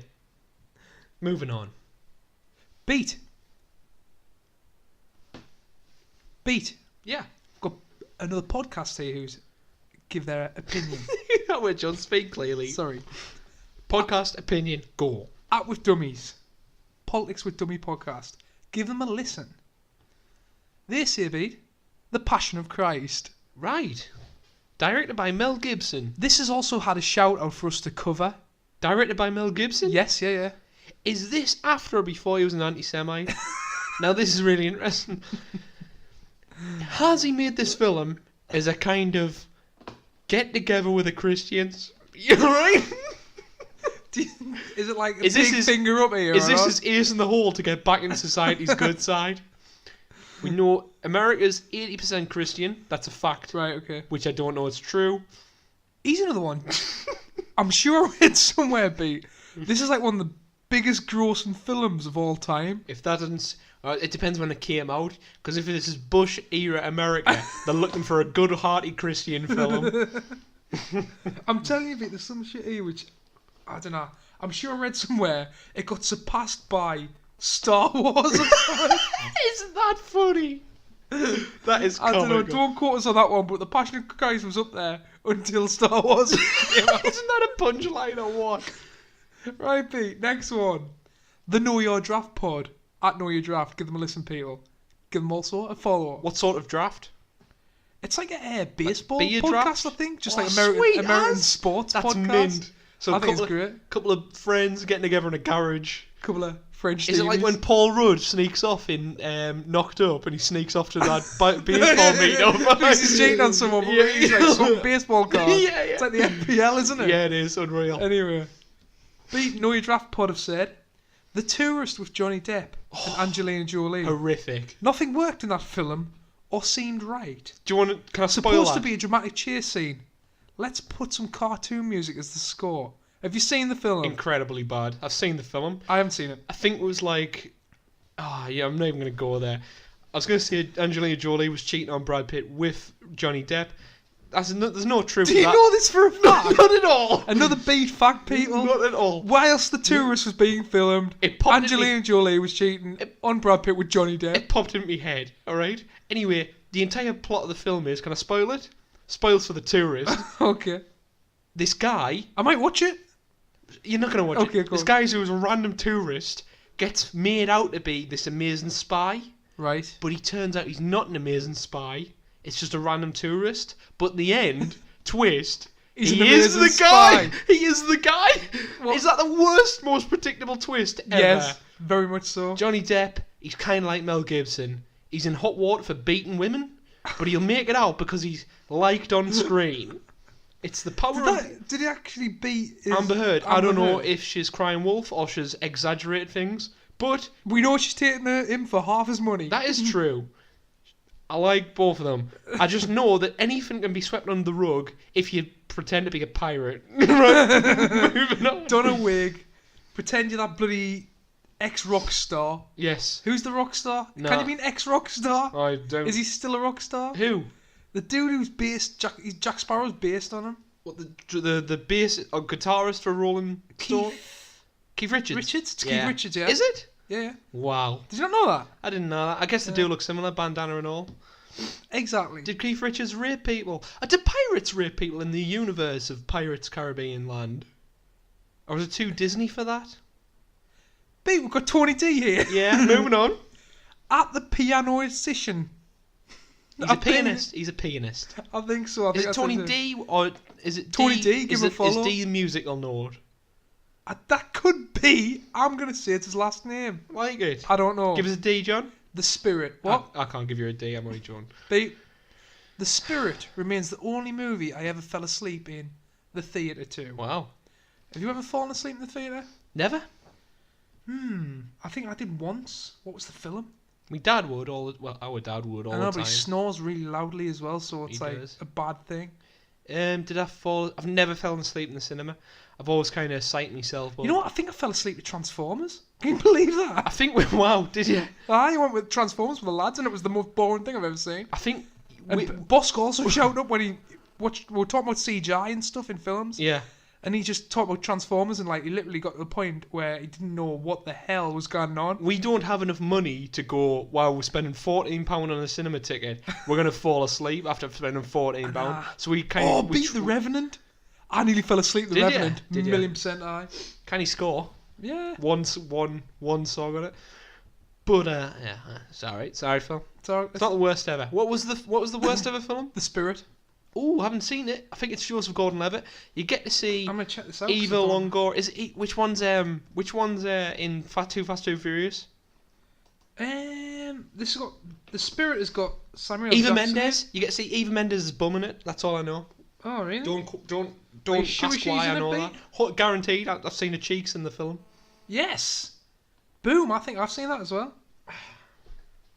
[SPEAKER 2] Moving on.
[SPEAKER 1] Beat.
[SPEAKER 2] Yeah.
[SPEAKER 1] Got another podcast here who's give their opinion.
[SPEAKER 2] That way, John, speak clearly.
[SPEAKER 1] Sorry.
[SPEAKER 2] Podcast, opinion, go.
[SPEAKER 1] At With Dummies. Politics with Dummy podcast. Give them a listen. They say, Beat, The Passion of Christ.
[SPEAKER 2] Right. Directed by Mel Gibson.
[SPEAKER 1] This has also had a shout out for us to cover.
[SPEAKER 2] Directed by Mel Gibson?
[SPEAKER 1] Yes, yeah.
[SPEAKER 2] Is this after or before he was an anti-Semite? Now this is really interesting. Has he made this film as a kind of get together with the Christians? You right?
[SPEAKER 1] Is it like a
[SPEAKER 2] Is this
[SPEAKER 1] big
[SPEAKER 2] his-
[SPEAKER 1] finger up here?
[SPEAKER 2] Is
[SPEAKER 1] or
[SPEAKER 2] this
[SPEAKER 1] not?
[SPEAKER 2] his ace in the hole to get back into society's good side? We know America's 80% Christian. That's a fact.
[SPEAKER 1] Right, okay.
[SPEAKER 2] Which I don't know is true.
[SPEAKER 1] He's another one. I'm sure I read somewhere, Pete. This is like one of the biggest grossing films of all time.
[SPEAKER 2] If that doesn't... it depends when it came out. Because if this is Bush era America, they're looking for a good, hearty Christian film.
[SPEAKER 1] I'm telling you, Pete, there's some shit here which... I don't know. I'm sure I read somewhere it got surpassed by Star Wars.
[SPEAKER 2] Isn't that funny? That is
[SPEAKER 1] I don't know.
[SPEAKER 2] comical.
[SPEAKER 1] Don't quote us on that one, but The Passion of Christ was up there until Star Wars came out.
[SPEAKER 2] Isn't that a punchline or what?
[SPEAKER 1] Right, Pete. Next one. The Know Your Draft pod. At Know Your Draft. Give them a listen, people. Give them also a follow.
[SPEAKER 2] What sort of draft?
[SPEAKER 1] It's like a baseball
[SPEAKER 2] beer
[SPEAKER 1] podcast,
[SPEAKER 2] draft?
[SPEAKER 1] I think. Just
[SPEAKER 2] Oh,
[SPEAKER 1] like
[SPEAKER 2] sweet
[SPEAKER 1] American
[SPEAKER 2] as.
[SPEAKER 1] sports
[SPEAKER 2] That's
[SPEAKER 1] podcast.
[SPEAKER 2] mint. So
[SPEAKER 1] I think it's great.
[SPEAKER 2] Couple of friends getting together in a garage.
[SPEAKER 1] Couple of French
[SPEAKER 2] Is it like
[SPEAKER 1] TVs.
[SPEAKER 2] when Paul Rudd sneaks off in Knocked Up and he sneaks off to that baseball meetup?
[SPEAKER 1] Because he's cheating on someone, but
[SPEAKER 2] Yeah.
[SPEAKER 1] he's like some baseball card.
[SPEAKER 2] Yeah.
[SPEAKER 1] It's like the FPL, isn't it?
[SPEAKER 2] Yeah, it is unreal.
[SPEAKER 1] Anyway. Pete, Know Your Draft pod have said, The Tourist with Johnny Depp and Angelina Jolie.
[SPEAKER 2] Horrific.
[SPEAKER 1] Nothing worked in that film or seemed right.
[SPEAKER 2] Do you want to? Can I spoil
[SPEAKER 1] Supposed
[SPEAKER 2] that?
[SPEAKER 1] to be a dramatic chase scene. Let's put some cartoon music as the score. Have you seen the film?
[SPEAKER 2] Incredibly bad. I've seen the film.
[SPEAKER 1] I haven't seen it.
[SPEAKER 2] I think it was like, yeah, I'm not even going to go there. I was going to say Angelina Jolie was cheating on Brad Pitt with Johnny Depp. There's no truth
[SPEAKER 1] Do
[SPEAKER 2] to
[SPEAKER 1] you
[SPEAKER 2] that.
[SPEAKER 1] know this for a fact?
[SPEAKER 2] Not at all.
[SPEAKER 1] Another beat fact, people.
[SPEAKER 2] Not at all.
[SPEAKER 1] Whilst The Tourist was being filmed,
[SPEAKER 2] It popped in
[SPEAKER 1] Angelina Jolie was cheating on Brad Pitt with Johnny Depp.
[SPEAKER 2] It popped into my head, alright? Anyway, the entire plot of the film is, can I spoil it? Spoils for The Tourist.
[SPEAKER 1] Okay.
[SPEAKER 2] This guy,
[SPEAKER 1] I might watch it.
[SPEAKER 2] you're not going to watch
[SPEAKER 1] Okay,
[SPEAKER 2] it.
[SPEAKER 1] cool.
[SPEAKER 2] This guy who's a random tourist gets made out to be this amazing spy,
[SPEAKER 1] Right.
[SPEAKER 2] but he turns out he's not an amazing spy. It's just a random tourist. But in the end, twist,
[SPEAKER 1] He's an
[SPEAKER 2] he is
[SPEAKER 1] amazing
[SPEAKER 2] the guy.
[SPEAKER 1] spy.
[SPEAKER 2] He is the guy.
[SPEAKER 1] What?
[SPEAKER 2] Is that the worst, most predictable twist ever?
[SPEAKER 1] Yes, very much so.
[SPEAKER 2] Johnny Depp, he's kind of like Mel Gibson. He's in hot water for beating women, but he'll make it out because he's liked on screen. It's the power of
[SPEAKER 1] Did he actually beat his
[SPEAKER 2] Amber Heard. I
[SPEAKER 1] Amber
[SPEAKER 2] don't know
[SPEAKER 1] Heard?
[SPEAKER 2] if she's crying wolf or she's exaggerated things, but
[SPEAKER 1] We know she's taking him for half his money.
[SPEAKER 2] that is true. I like both of them. I just know that anything can be swept under the rug if you pretend to be a pirate. Right. Moving on.
[SPEAKER 1] Don a wig. Pretend you're that bloody ex-rock star.
[SPEAKER 2] Yes.
[SPEAKER 1] Who's the rock star?
[SPEAKER 2] No.
[SPEAKER 1] Can you be an ex-rock star?
[SPEAKER 2] I don't.
[SPEAKER 1] Is he still a rock star?
[SPEAKER 2] Who?
[SPEAKER 1] The dude who's based... Jack Sparrow's based on him.
[SPEAKER 2] What the bass guitarist for Rolling Stone? Keith Richards.
[SPEAKER 1] Richards? It's
[SPEAKER 2] Yeah.
[SPEAKER 1] Keith Richards, yeah.
[SPEAKER 2] Is it?
[SPEAKER 1] Yeah.
[SPEAKER 2] Wow.
[SPEAKER 1] Did you not know that?
[SPEAKER 2] I didn't know that. I guess they do look similar, bandana and all.
[SPEAKER 1] Exactly.
[SPEAKER 2] Did Keith Richards rape people? Did pirates rape people in the universe of Pirates Caribbean Land? Or was it too Disney for that?
[SPEAKER 1] Pete, we've got Tony D here.
[SPEAKER 2] Yeah, moving on.
[SPEAKER 1] At the piano session.
[SPEAKER 2] He's a pianist. He's a pianist.
[SPEAKER 1] I think so.
[SPEAKER 2] Is it Tony D or is it
[SPEAKER 1] Tony
[SPEAKER 2] D?
[SPEAKER 1] D? Give him a follow.
[SPEAKER 2] Is D the musical note?
[SPEAKER 1] That could be. I'm going to say it's his last name.
[SPEAKER 2] Like it.
[SPEAKER 1] I don't know.
[SPEAKER 2] Give us a D, John.
[SPEAKER 1] The Spirit. What?
[SPEAKER 2] I can't give you a D. I'm only John.
[SPEAKER 1] Pete, The Spirit remains the only movie I ever fell asleep in the theatre to.
[SPEAKER 2] Wow.
[SPEAKER 1] Have you ever fallen asleep in the theatre?
[SPEAKER 2] Never.
[SPEAKER 1] I think I did once. What was the film?
[SPEAKER 2] My dad would our dad would all
[SPEAKER 1] I know,
[SPEAKER 2] the
[SPEAKER 1] but he
[SPEAKER 2] time.
[SPEAKER 1] snores really loudly as well, so it's
[SPEAKER 2] He
[SPEAKER 1] like
[SPEAKER 2] does.
[SPEAKER 1] a bad thing.
[SPEAKER 2] Did I fall? I've never fallen asleep in the cinema. I've always kind of psyched myself.
[SPEAKER 1] You know what? I think I fell asleep with Transformers. Can you believe
[SPEAKER 2] I
[SPEAKER 1] that?
[SPEAKER 2] think wow, did you?
[SPEAKER 1] I went with Transformers with the lads, and it was the most boring thing I've ever seen.
[SPEAKER 2] I think
[SPEAKER 1] And Bosk also shouted up when he watched. We were talking about CGI and stuff in films,
[SPEAKER 2] yeah.
[SPEAKER 1] and he just talked about Transformers, and like he literally got to the point where he didn't know what the hell was going on.
[SPEAKER 2] We don't have enough money to go, wow, we're spending £14 on a cinema ticket. We're going to fall asleep after spending £14. So we kind of...
[SPEAKER 1] Beat the Revenant. I nearly fell asleep with the
[SPEAKER 2] Did ya?
[SPEAKER 1] Revenant.
[SPEAKER 2] Did ya?
[SPEAKER 1] Million% I.
[SPEAKER 2] Can he score?
[SPEAKER 1] Yeah.
[SPEAKER 2] One song on it. But, yeah, it's alright. Sorry, Phil. It's not the worst ever. What was the worst ever film?
[SPEAKER 1] The Spirit.
[SPEAKER 2] Oh, I haven't seen it. I think it's Joseph Gordon-Levitt. You get to see
[SPEAKER 1] I'm gonna check this out.
[SPEAKER 2] Eva Longoria. Is it which one's in Too Fast Too Furious?
[SPEAKER 1] This has got The Spirit has got Samuel
[SPEAKER 2] Eva
[SPEAKER 1] Jackson.
[SPEAKER 2] Mendes. You get to see Eva Mendes' bum in it. That's all I know.
[SPEAKER 1] Oh really?
[SPEAKER 2] Don't
[SPEAKER 1] Are you sure
[SPEAKER 2] ask
[SPEAKER 1] she's
[SPEAKER 2] why
[SPEAKER 1] in
[SPEAKER 2] I
[SPEAKER 1] it,
[SPEAKER 2] know
[SPEAKER 1] Pete?
[SPEAKER 2] that. Guaranteed. I've seen her cheeks in the film.
[SPEAKER 1] Yes. Boom. I think I've seen that as well.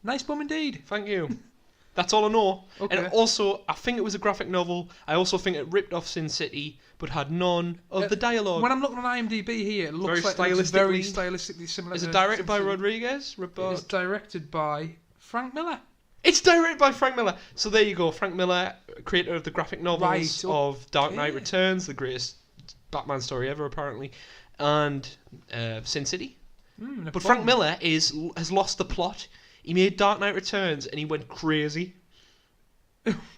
[SPEAKER 1] Nice bum indeed.
[SPEAKER 2] Thank you. That's all I know.
[SPEAKER 1] Okay.
[SPEAKER 2] And also, I think it was a graphic novel. I also think it ripped off Sin City, but had none of the dialogue.
[SPEAKER 1] When I'm looking on IMDb here, it looks
[SPEAKER 2] Very
[SPEAKER 1] like it's very
[SPEAKER 2] stylistically-
[SPEAKER 1] stylistically similar.
[SPEAKER 2] Is
[SPEAKER 1] to
[SPEAKER 2] it directed
[SPEAKER 1] Sin
[SPEAKER 2] by
[SPEAKER 1] City.
[SPEAKER 2] Rodriguez?
[SPEAKER 1] It's directed by Frank Miller.
[SPEAKER 2] It's directed by Frank Miller. So there you go. Frank Miller, creator of the graphic novels
[SPEAKER 1] Right,
[SPEAKER 2] of Dark Knight
[SPEAKER 1] okay.
[SPEAKER 2] Returns, the greatest Batman story ever, apparently, and Sin City. But Frank Miller has lost the plot. He made Dark Knight Returns and he went crazy.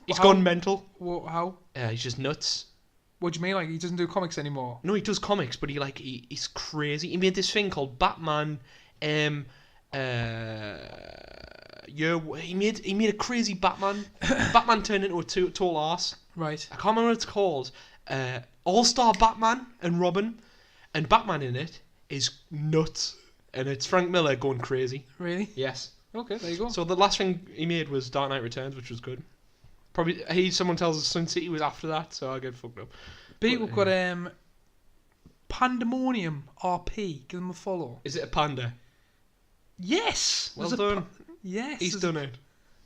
[SPEAKER 2] He's
[SPEAKER 1] How?
[SPEAKER 2] gone mental.
[SPEAKER 1] How?
[SPEAKER 2] He's just nuts.
[SPEAKER 1] What do you mean? Like he doesn't do comics anymore?
[SPEAKER 2] No, he does comics, but he's crazy. He made this thing called Batman. He made a crazy Batman. Batman turned into a tall arse.
[SPEAKER 1] Right.
[SPEAKER 2] I can't remember what it's called. All-Star Batman and Robin, and Batman in it is nuts, and it's Frank Miller going crazy.
[SPEAKER 1] Really?
[SPEAKER 2] Yes.
[SPEAKER 1] Okay, there you go.
[SPEAKER 2] So the last thing he made was Dark Knight Returns, which was good. Probably someone tells us Sin City was after that, so I get fucked up.
[SPEAKER 1] Pete, we've got Pandemonium RP. Give them a follow.
[SPEAKER 2] Is it a panda?
[SPEAKER 1] Yes.
[SPEAKER 2] Well
[SPEAKER 1] There's a
[SPEAKER 2] done.
[SPEAKER 1] Yes.
[SPEAKER 2] He's done it.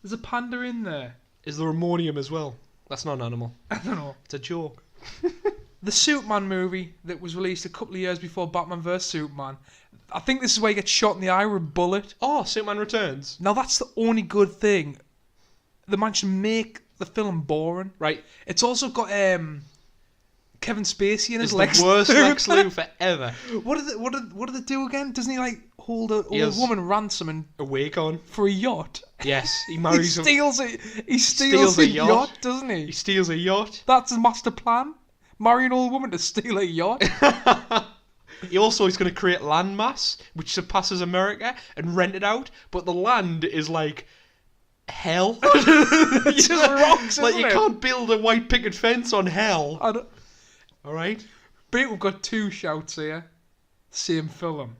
[SPEAKER 1] There's a panda in there.
[SPEAKER 2] Is there ammonium as well? That's not an animal.
[SPEAKER 1] I don't know.
[SPEAKER 2] It's a joke.
[SPEAKER 1] The Superman movie that was released a couple of years before Batman vs Superman. I think this is where he gets shot in the eye with a bullet.
[SPEAKER 2] Oh, Superman Returns.
[SPEAKER 1] Now that's the only good thing. They managed to make the film boring.
[SPEAKER 2] Right.
[SPEAKER 1] It's also got Kevin Spacey in
[SPEAKER 2] It's
[SPEAKER 1] his
[SPEAKER 2] the
[SPEAKER 1] Lex
[SPEAKER 2] worst
[SPEAKER 1] Luthor.
[SPEAKER 2] Lex Luthor ever.
[SPEAKER 1] What do they do again? Doesn't he like hold a
[SPEAKER 2] He has-
[SPEAKER 1] woman ransom and
[SPEAKER 2] A wake on.
[SPEAKER 1] for a yacht?
[SPEAKER 2] Yes, he
[SPEAKER 1] He
[SPEAKER 2] marries him.
[SPEAKER 1] steals it. He
[SPEAKER 2] Steals
[SPEAKER 1] steals
[SPEAKER 2] a
[SPEAKER 1] a
[SPEAKER 2] yacht.
[SPEAKER 1] yacht, doesn't
[SPEAKER 2] He
[SPEAKER 1] he?
[SPEAKER 2] steals a yacht.
[SPEAKER 1] That's his master plan. Marry an old woman to steal a yacht.
[SPEAKER 2] He also is going to create landmass, which surpasses America, and rent it out. But the land is like hell.
[SPEAKER 1] It's just rocks,
[SPEAKER 2] Like
[SPEAKER 1] isn't
[SPEAKER 2] you
[SPEAKER 1] it?
[SPEAKER 2] can't build a white picket fence on hell.
[SPEAKER 1] I don't-
[SPEAKER 2] All right.
[SPEAKER 1] But we've got two shouts here. Same film.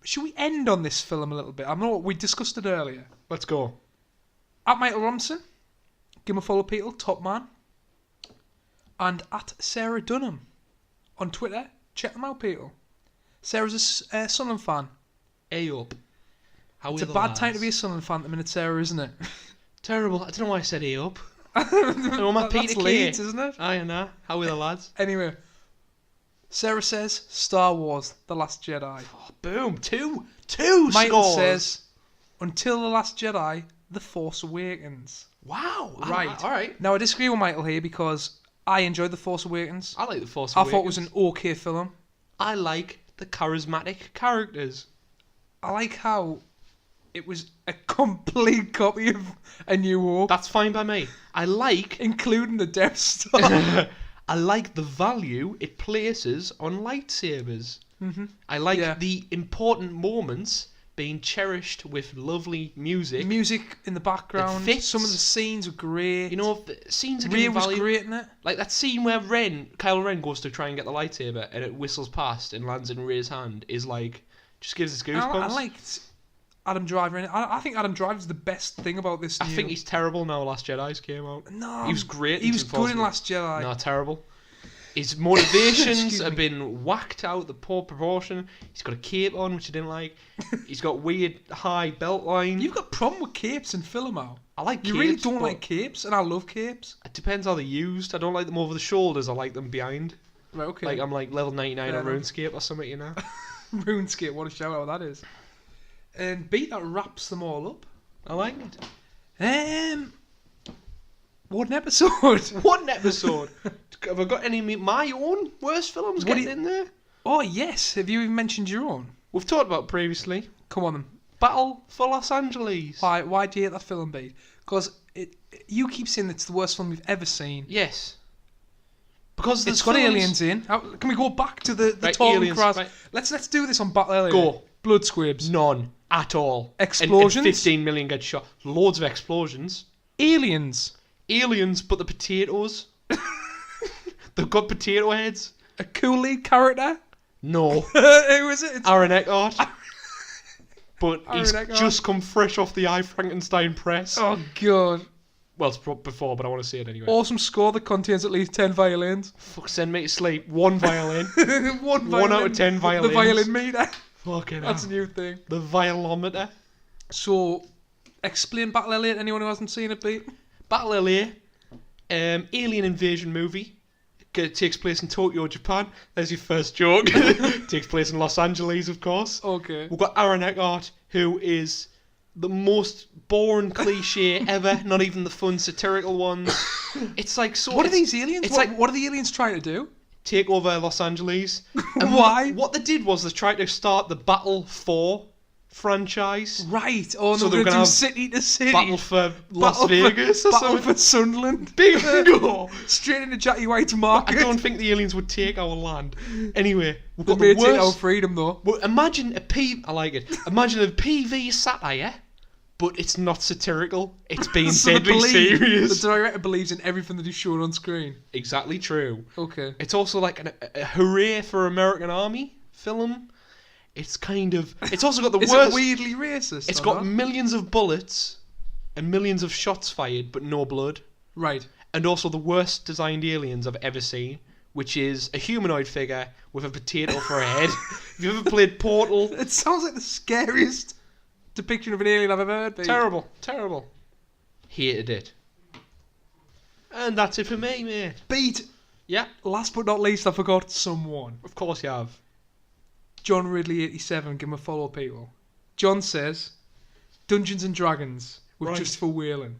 [SPEAKER 1] Should we end on this film a little bit? I know we discussed it earlier.
[SPEAKER 2] Let's go.
[SPEAKER 1] At Michael Robinson, give him a follow, people, top man. And at Sarah Dunham on Twitter, check them out, people. Sarah's a Sunderland fan.
[SPEAKER 2] Hey up. How
[SPEAKER 1] It's a bad time to be a Sunderland fan at the minute, Sarah, isn't it?
[SPEAKER 2] terrible. I don't know why I said hey up. I'm at
[SPEAKER 1] That's
[SPEAKER 2] Peter Kay.
[SPEAKER 1] Leeds, isn't it?
[SPEAKER 2] Aye, nah. How are the lads?
[SPEAKER 1] Anyway, Sarah says Star Wars: The Last Jedi.
[SPEAKER 2] Oh, boom. Two
[SPEAKER 1] Michael
[SPEAKER 2] scores.
[SPEAKER 1] says Until the Last Jedi, The Force Awakens.
[SPEAKER 2] Wow.
[SPEAKER 1] Right.
[SPEAKER 2] All right.
[SPEAKER 1] Now I disagree with Michael here because I enjoyed The Force Awakens.
[SPEAKER 2] I like the Force
[SPEAKER 1] I
[SPEAKER 2] Awakens.
[SPEAKER 1] thought it was an okay film.
[SPEAKER 2] I like the charismatic characters.
[SPEAKER 1] I like how it was a complete copy of A New Hope,
[SPEAKER 2] That's fine by me. I like
[SPEAKER 1] including the Death Star.
[SPEAKER 2] I like the value it places on lightsabers.
[SPEAKER 1] Mm-hmm.
[SPEAKER 2] I like
[SPEAKER 1] Yeah.
[SPEAKER 2] the important moments being cherished with lovely music.
[SPEAKER 1] Music in the background.
[SPEAKER 2] fits.
[SPEAKER 1] Some of the scenes were great.
[SPEAKER 2] You know, the scenes are
[SPEAKER 1] Rey
[SPEAKER 2] getting
[SPEAKER 1] was
[SPEAKER 2] value.
[SPEAKER 1] great in it.
[SPEAKER 2] Like that scene where Kylo Ren goes to try and get the lightsaber and it whistles past and lands in Rey's hand is like, just gives us goosebumps.
[SPEAKER 1] I liked Adam Driver in it. I think Adam Driver's the best thing about this.
[SPEAKER 2] I think he's terrible now. Last Jedi's came out.
[SPEAKER 1] No,
[SPEAKER 2] He was great.
[SPEAKER 1] He was
[SPEAKER 2] Force
[SPEAKER 1] good in
[SPEAKER 2] Awakens.
[SPEAKER 1] Last Jedi.
[SPEAKER 2] No, terrible. His motivations
[SPEAKER 1] Excuse
[SPEAKER 2] have
[SPEAKER 1] me.
[SPEAKER 2] been whacked out the poor proportion. He's got a cape on, which I didn't like. He's got weird high belt line.
[SPEAKER 1] You've got a problem with capes in film, Al.
[SPEAKER 2] I like
[SPEAKER 1] You
[SPEAKER 2] capes.
[SPEAKER 1] really don't
[SPEAKER 2] but
[SPEAKER 1] like capes, and I love capes.
[SPEAKER 2] It depends how they're used. I don't like them over the shoulders. I like them behind.
[SPEAKER 1] Right, okay.
[SPEAKER 2] Like I'm like level 99
[SPEAKER 1] Fair
[SPEAKER 2] on
[SPEAKER 1] enough.
[SPEAKER 2] RuneScape or something, you know.
[SPEAKER 1] RuneScape, what a shout out that is. And beat that wraps them all up.
[SPEAKER 2] I like it.
[SPEAKER 1] What an episode!
[SPEAKER 2] One episode. Have I got any of my own worst films
[SPEAKER 1] What do
[SPEAKER 2] getting in there?
[SPEAKER 1] Oh yes, have you even mentioned your own?
[SPEAKER 2] We've talked about previously.
[SPEAKER 1] Come on then.
[SPEAKER 2] Battle for Los Angeles.
[SPEAKER 1] Why do you hate that film, Beat? Because you keep saying it's the worst film we've ever seen.
[SPEAKER 2] Yes. Because there's
[SPEAKER 1] It's got
[SPEAKER 2] films-
[SPEAKER 1] aliens in. Can we go back to the
[SPEAKER 2] Right,
[SPEAKER 1] Talking
[SPEAKER 2] aliens,
[SPEAKER 1] Crass?
[SPEAKER 2] right.
[SPEAKER 1] Let's do this on Battle Elliot.
[SPEAKER 2] Go.
[SPEAKER 1] Blood squibs.
[SPEAKER 2] None at all.
[SPEAKER 1] Explosions?
[SPEAKER 2] And 15 million get shot. Loads of explosions.
[SPEAKER 1] Aliens.
[SPEAKER 2] Aliens, but the potatoes. They've got potato heads.
[SPEAKER 1] A cool lead character.
[SPEAKER 2] No.
[SPEAKER 1] Who is it? It's
[SPEAKER 2] Aaron Eckhart. But
[SPEAKER 1] Aaron
[SPEAKER 2] he's
[SPEAKER 1] Eckhart.
[SPEAKER 2] just come fresh off the I Frankenstein press.
[SPEAKER 1] oh god.
[SPEAKER 2] Well, it's before, but I want to see it anyway.
[SPEAKER 1] Awesome score that contains at least 10 violins.
[SPEAKER 2] Fuck, send me to sleep. One violin.
[SPEAKER 1] One
[SPEAKER 2] One out of 10 violins.
[SPEAKER 1] The violin meter.
[SPEAKER 2] Fucking
[SPEAKER 1] That's a
[SPEAKER 2] hell.
[SPEAKER 1] new thing.
[SPEAKER 2] The violometer.
[SPEAKER 1] So, explain Battle Elliot. Anyone who hasn't seen it, Pete?
[SPEAKER 2] Battle LA. Alien invasion movie. Takes place in Tokyo, Japan. There's your first joke. Takes place in Los Angeles, of course.
[SPEAKER 1] Okay.
[SPEAKER 2] We've got Aaron Eckhart, who is the most boring cliche ever. Not even the fun satirical ones. It's like so.
[SPEAKER 1] What are
[SPEAKER 2] it's-
[SPEAKER 1] these aliens?
[SPEAKER 2] It's
[SPEAKER 1] What are the aliens trying to do?
[SPEAKER 2] take over Los Angeles. And
[SPEAKER 1] Why?
[SPEAKER 2] What they did was they tried to start the Battle 4 franchise.
[SPEAKER 1] Right. Oh,
[SPEAKER 2] So
[SPEAKER 1] no,
[SPEAKER 2] they're
[SPEAKER 1] we're going to
[SPEAKER 2] gonna
[SPEAKER 1] do
[SPEAKER 2] have
[SPEAKER 1] city to city.
[SPEAKER 2] Battle for Las
[SPEAKER 1] Battle
[SPEAKER 2] Vegas or
[SPEAKER 1] Battle
[SPEAKER 2] something.
[SPEAKER 1] for Sunderland.
[SPEAKER 2] Bingo!
[SPEAKER 1] Straight into Jackie White's
[SPEAKER 2] I
[SPEAKER 1] market.
[SPEAKER 2] don't think the aliens would take our land. Anyway, we've
[SPEAKER 1] They
[SPEAKER 2] got
[SPEAKER 1] may
[SPEAKER 2] the
[SPEAKER 1] take our
[SPEAKER 2] worst.
[SPEAKER 1] freedom, though.
[SPEAKER 2] Well, imagine I like it. Imagine a PV satire, but it's not satirical. It's being
[SPEAKER 1] So they
[SPEAKER 2] deadly
[SPEAKER 1] believe-
[SPEAKER 2] serious.
[SPEAKER 1] The director believes in everything that is shown on screen.
[SPEAKER 2] Exactly true.
[SPEAKER 1] Okay.
[SPEAKER 2] It's also like a hooray for American Army film. It's kind of. It's also got the
[SPEAKER 1] Is
[SPEAKER 2] worst.
[SPEAKER 1] it weirdly racist?
[SPEAKER 2] It's
[SPEAKER 1] or
[SPEAKER 2] got
[SPEAKER 1] not?
[SPEAKER 2] millions of bullets and millions of shots fired, but no blood.
[SPEAKER 1] Right.
[SPEAKER 2] And also the worst designed aliens I've ever seen, which is a humanoid figure with a potato for a head. Have you ever played Portal?
[SPEAKER 1] It sounds like the scariest depiction of an alien I've ever heard. Pete.
[SPEAKER 2] Terrible, terrible. Hated it. And that's it for me, mate.
[SPEAKER 1] Beat.
[SPEAKER 2] Yeah,
[SPEAKER 1] Last but not least, I forgot someone.
[SPEAKER 2] of course you have.
[SPEAKER 1] John Ridley 87. Give him a follow, people. John says, Dungeons and Dragons with
[SPEAKER 2] Right.
[SPEAKER 1] Just for Wheeling.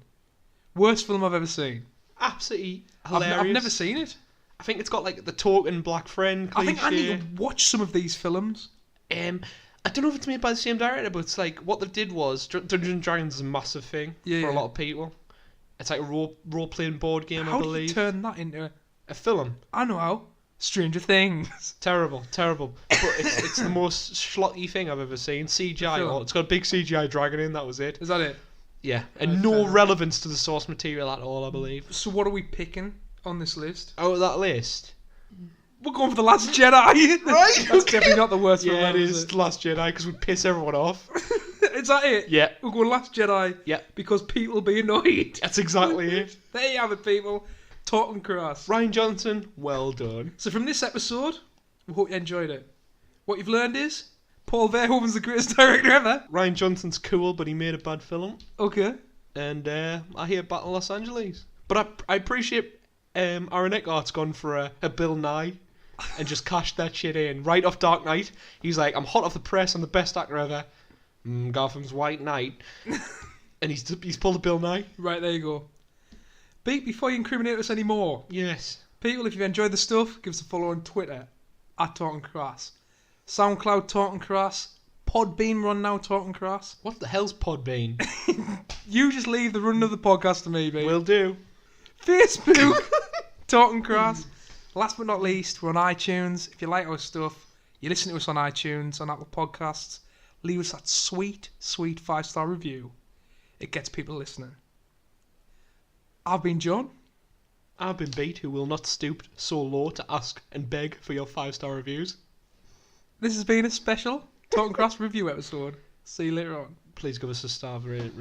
[SPEAKER 1] Worst film I've ever seen.
[SPEAKER 2] Absolutely
[SPEAKER 1] I've,
[SPEAKER 2] hilarious.
[SPEAKER 1] I've never seen it.
[SPEAKER 2] I think it's got like the token black friend
[SPEAKER 1] I
[SPEAKER 2] cliche.
[SPEAKER 1] think I need to watch some of these films.
[SPEAKER 2] I don't know if it's made by the same director, but it's like what they did was Dungeons and Dragons is a massive thing for
[SPEAKER 1] Yeah.
[SPEAKER 2] a lot of people. It's like a role playing board game,
[SPEAKER 1] How
[SPEAKER 2] I
[SPEAKER 1] do you
[SPEAKER 2] believe.
[SPEAKER 1] turn that into
[SPEAKER 2] A film.
[SPEAKER 1] I know how. Stranger Things.
[SPEAKER 2] Terrible, terrible. But it's the most schlocky thing I've ever seen. CGI.
[SPEAKER 1] Film.
[SPEAKER 2] Oh, it's got a big CGI dragon in. That was it.
[SPEAKER 1] Is that it?
[SPEAKER 2] Yeah,
[SPEAKER 1] Right,
[SPEAKER 2] and
[SPEAKER 1] fair
[SPEAKER 2] no
[SPEAKER 1] enough.
[SPEAKER 2] relevance to the source material at all, I believe.
[SPEAKER 1] So what are we picking on this list?
[SPEAKER 2] Out of that list,
[SPEAKER 1] We're going for The Last Jedi.
[SPEAKER 2] Right,
[SPEAKER 1] That's definitely not the worst film
[SPEAKER 2] yeah, it
[SPEAKER 1] ever,
[SPEAKER 2] is The Last Jedi because we piss everyone off.
[SPEAKER 1] Is that it?
[SPEAKER 2] Yeah,
[SPEAKER 1] We're going Last Jedi
[SPEAKER 2] yeah,
[SPEAKER 1] because people will be annoyed.
[SPEAKER 2] that's exactly it.
[SPEAKER 1] There you have it, people. Talking Crass.
[SPEAKER 2] Ryan Johnson, well done.
[SPEAKER 1] So from this episode, we hope you enjoyed it. What you've learned is Paul Verhoeven's the greatest director ever.
[SPEAKER 2] Ryan Johnson's cool, but he made a bad film.
[SPEAKER 1] Okay.
[SPEAKER 2] And I hear Battle Los Angeles. But I appreciate Aaron Eckhart's gone for a Bill Nye and just cashed that shit in. Right off Dark Knight, he's like, I'm hot off the press, I'm the best actor ever. Gotham's White Knight. And he's pulled a Bill Nye.
[SPEAKER 1] Right, there you go. Pete, before you incriminate us anymore,
[SPEAKER 2] Yes.
[SPEAKER 1] people, if you've enjoyed the stuff, give us a follow on Twitter, @Talking Crass. SoundCloud, Talking Crass. Podbean run now, Talking Crass.
[SPEAKER 2] What the hell's Podbean?
[SPEAKER 1] You just leave the run of the podcast to me, mate.
[SPEAKER 2] Will do.
[SPEAKER 1] Facebook, Talking Crass. Last but not least, we're on iTunes. If you like our stuff, you listen to us on iTunes, on Apple Podcasts, leave us that sweet, sweet 5-star review. It gets people listening. I've been John.
[SPEAKER 2] I've been Beat, who will not stoop so low to ask and beg for your 5-star reviews.
[SPEAKER 1] This has been a special Talking Crass review episode. See you later on.
[SPEAKER 2] Please give us a star rating.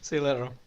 [SPEAKER 2] See you later on.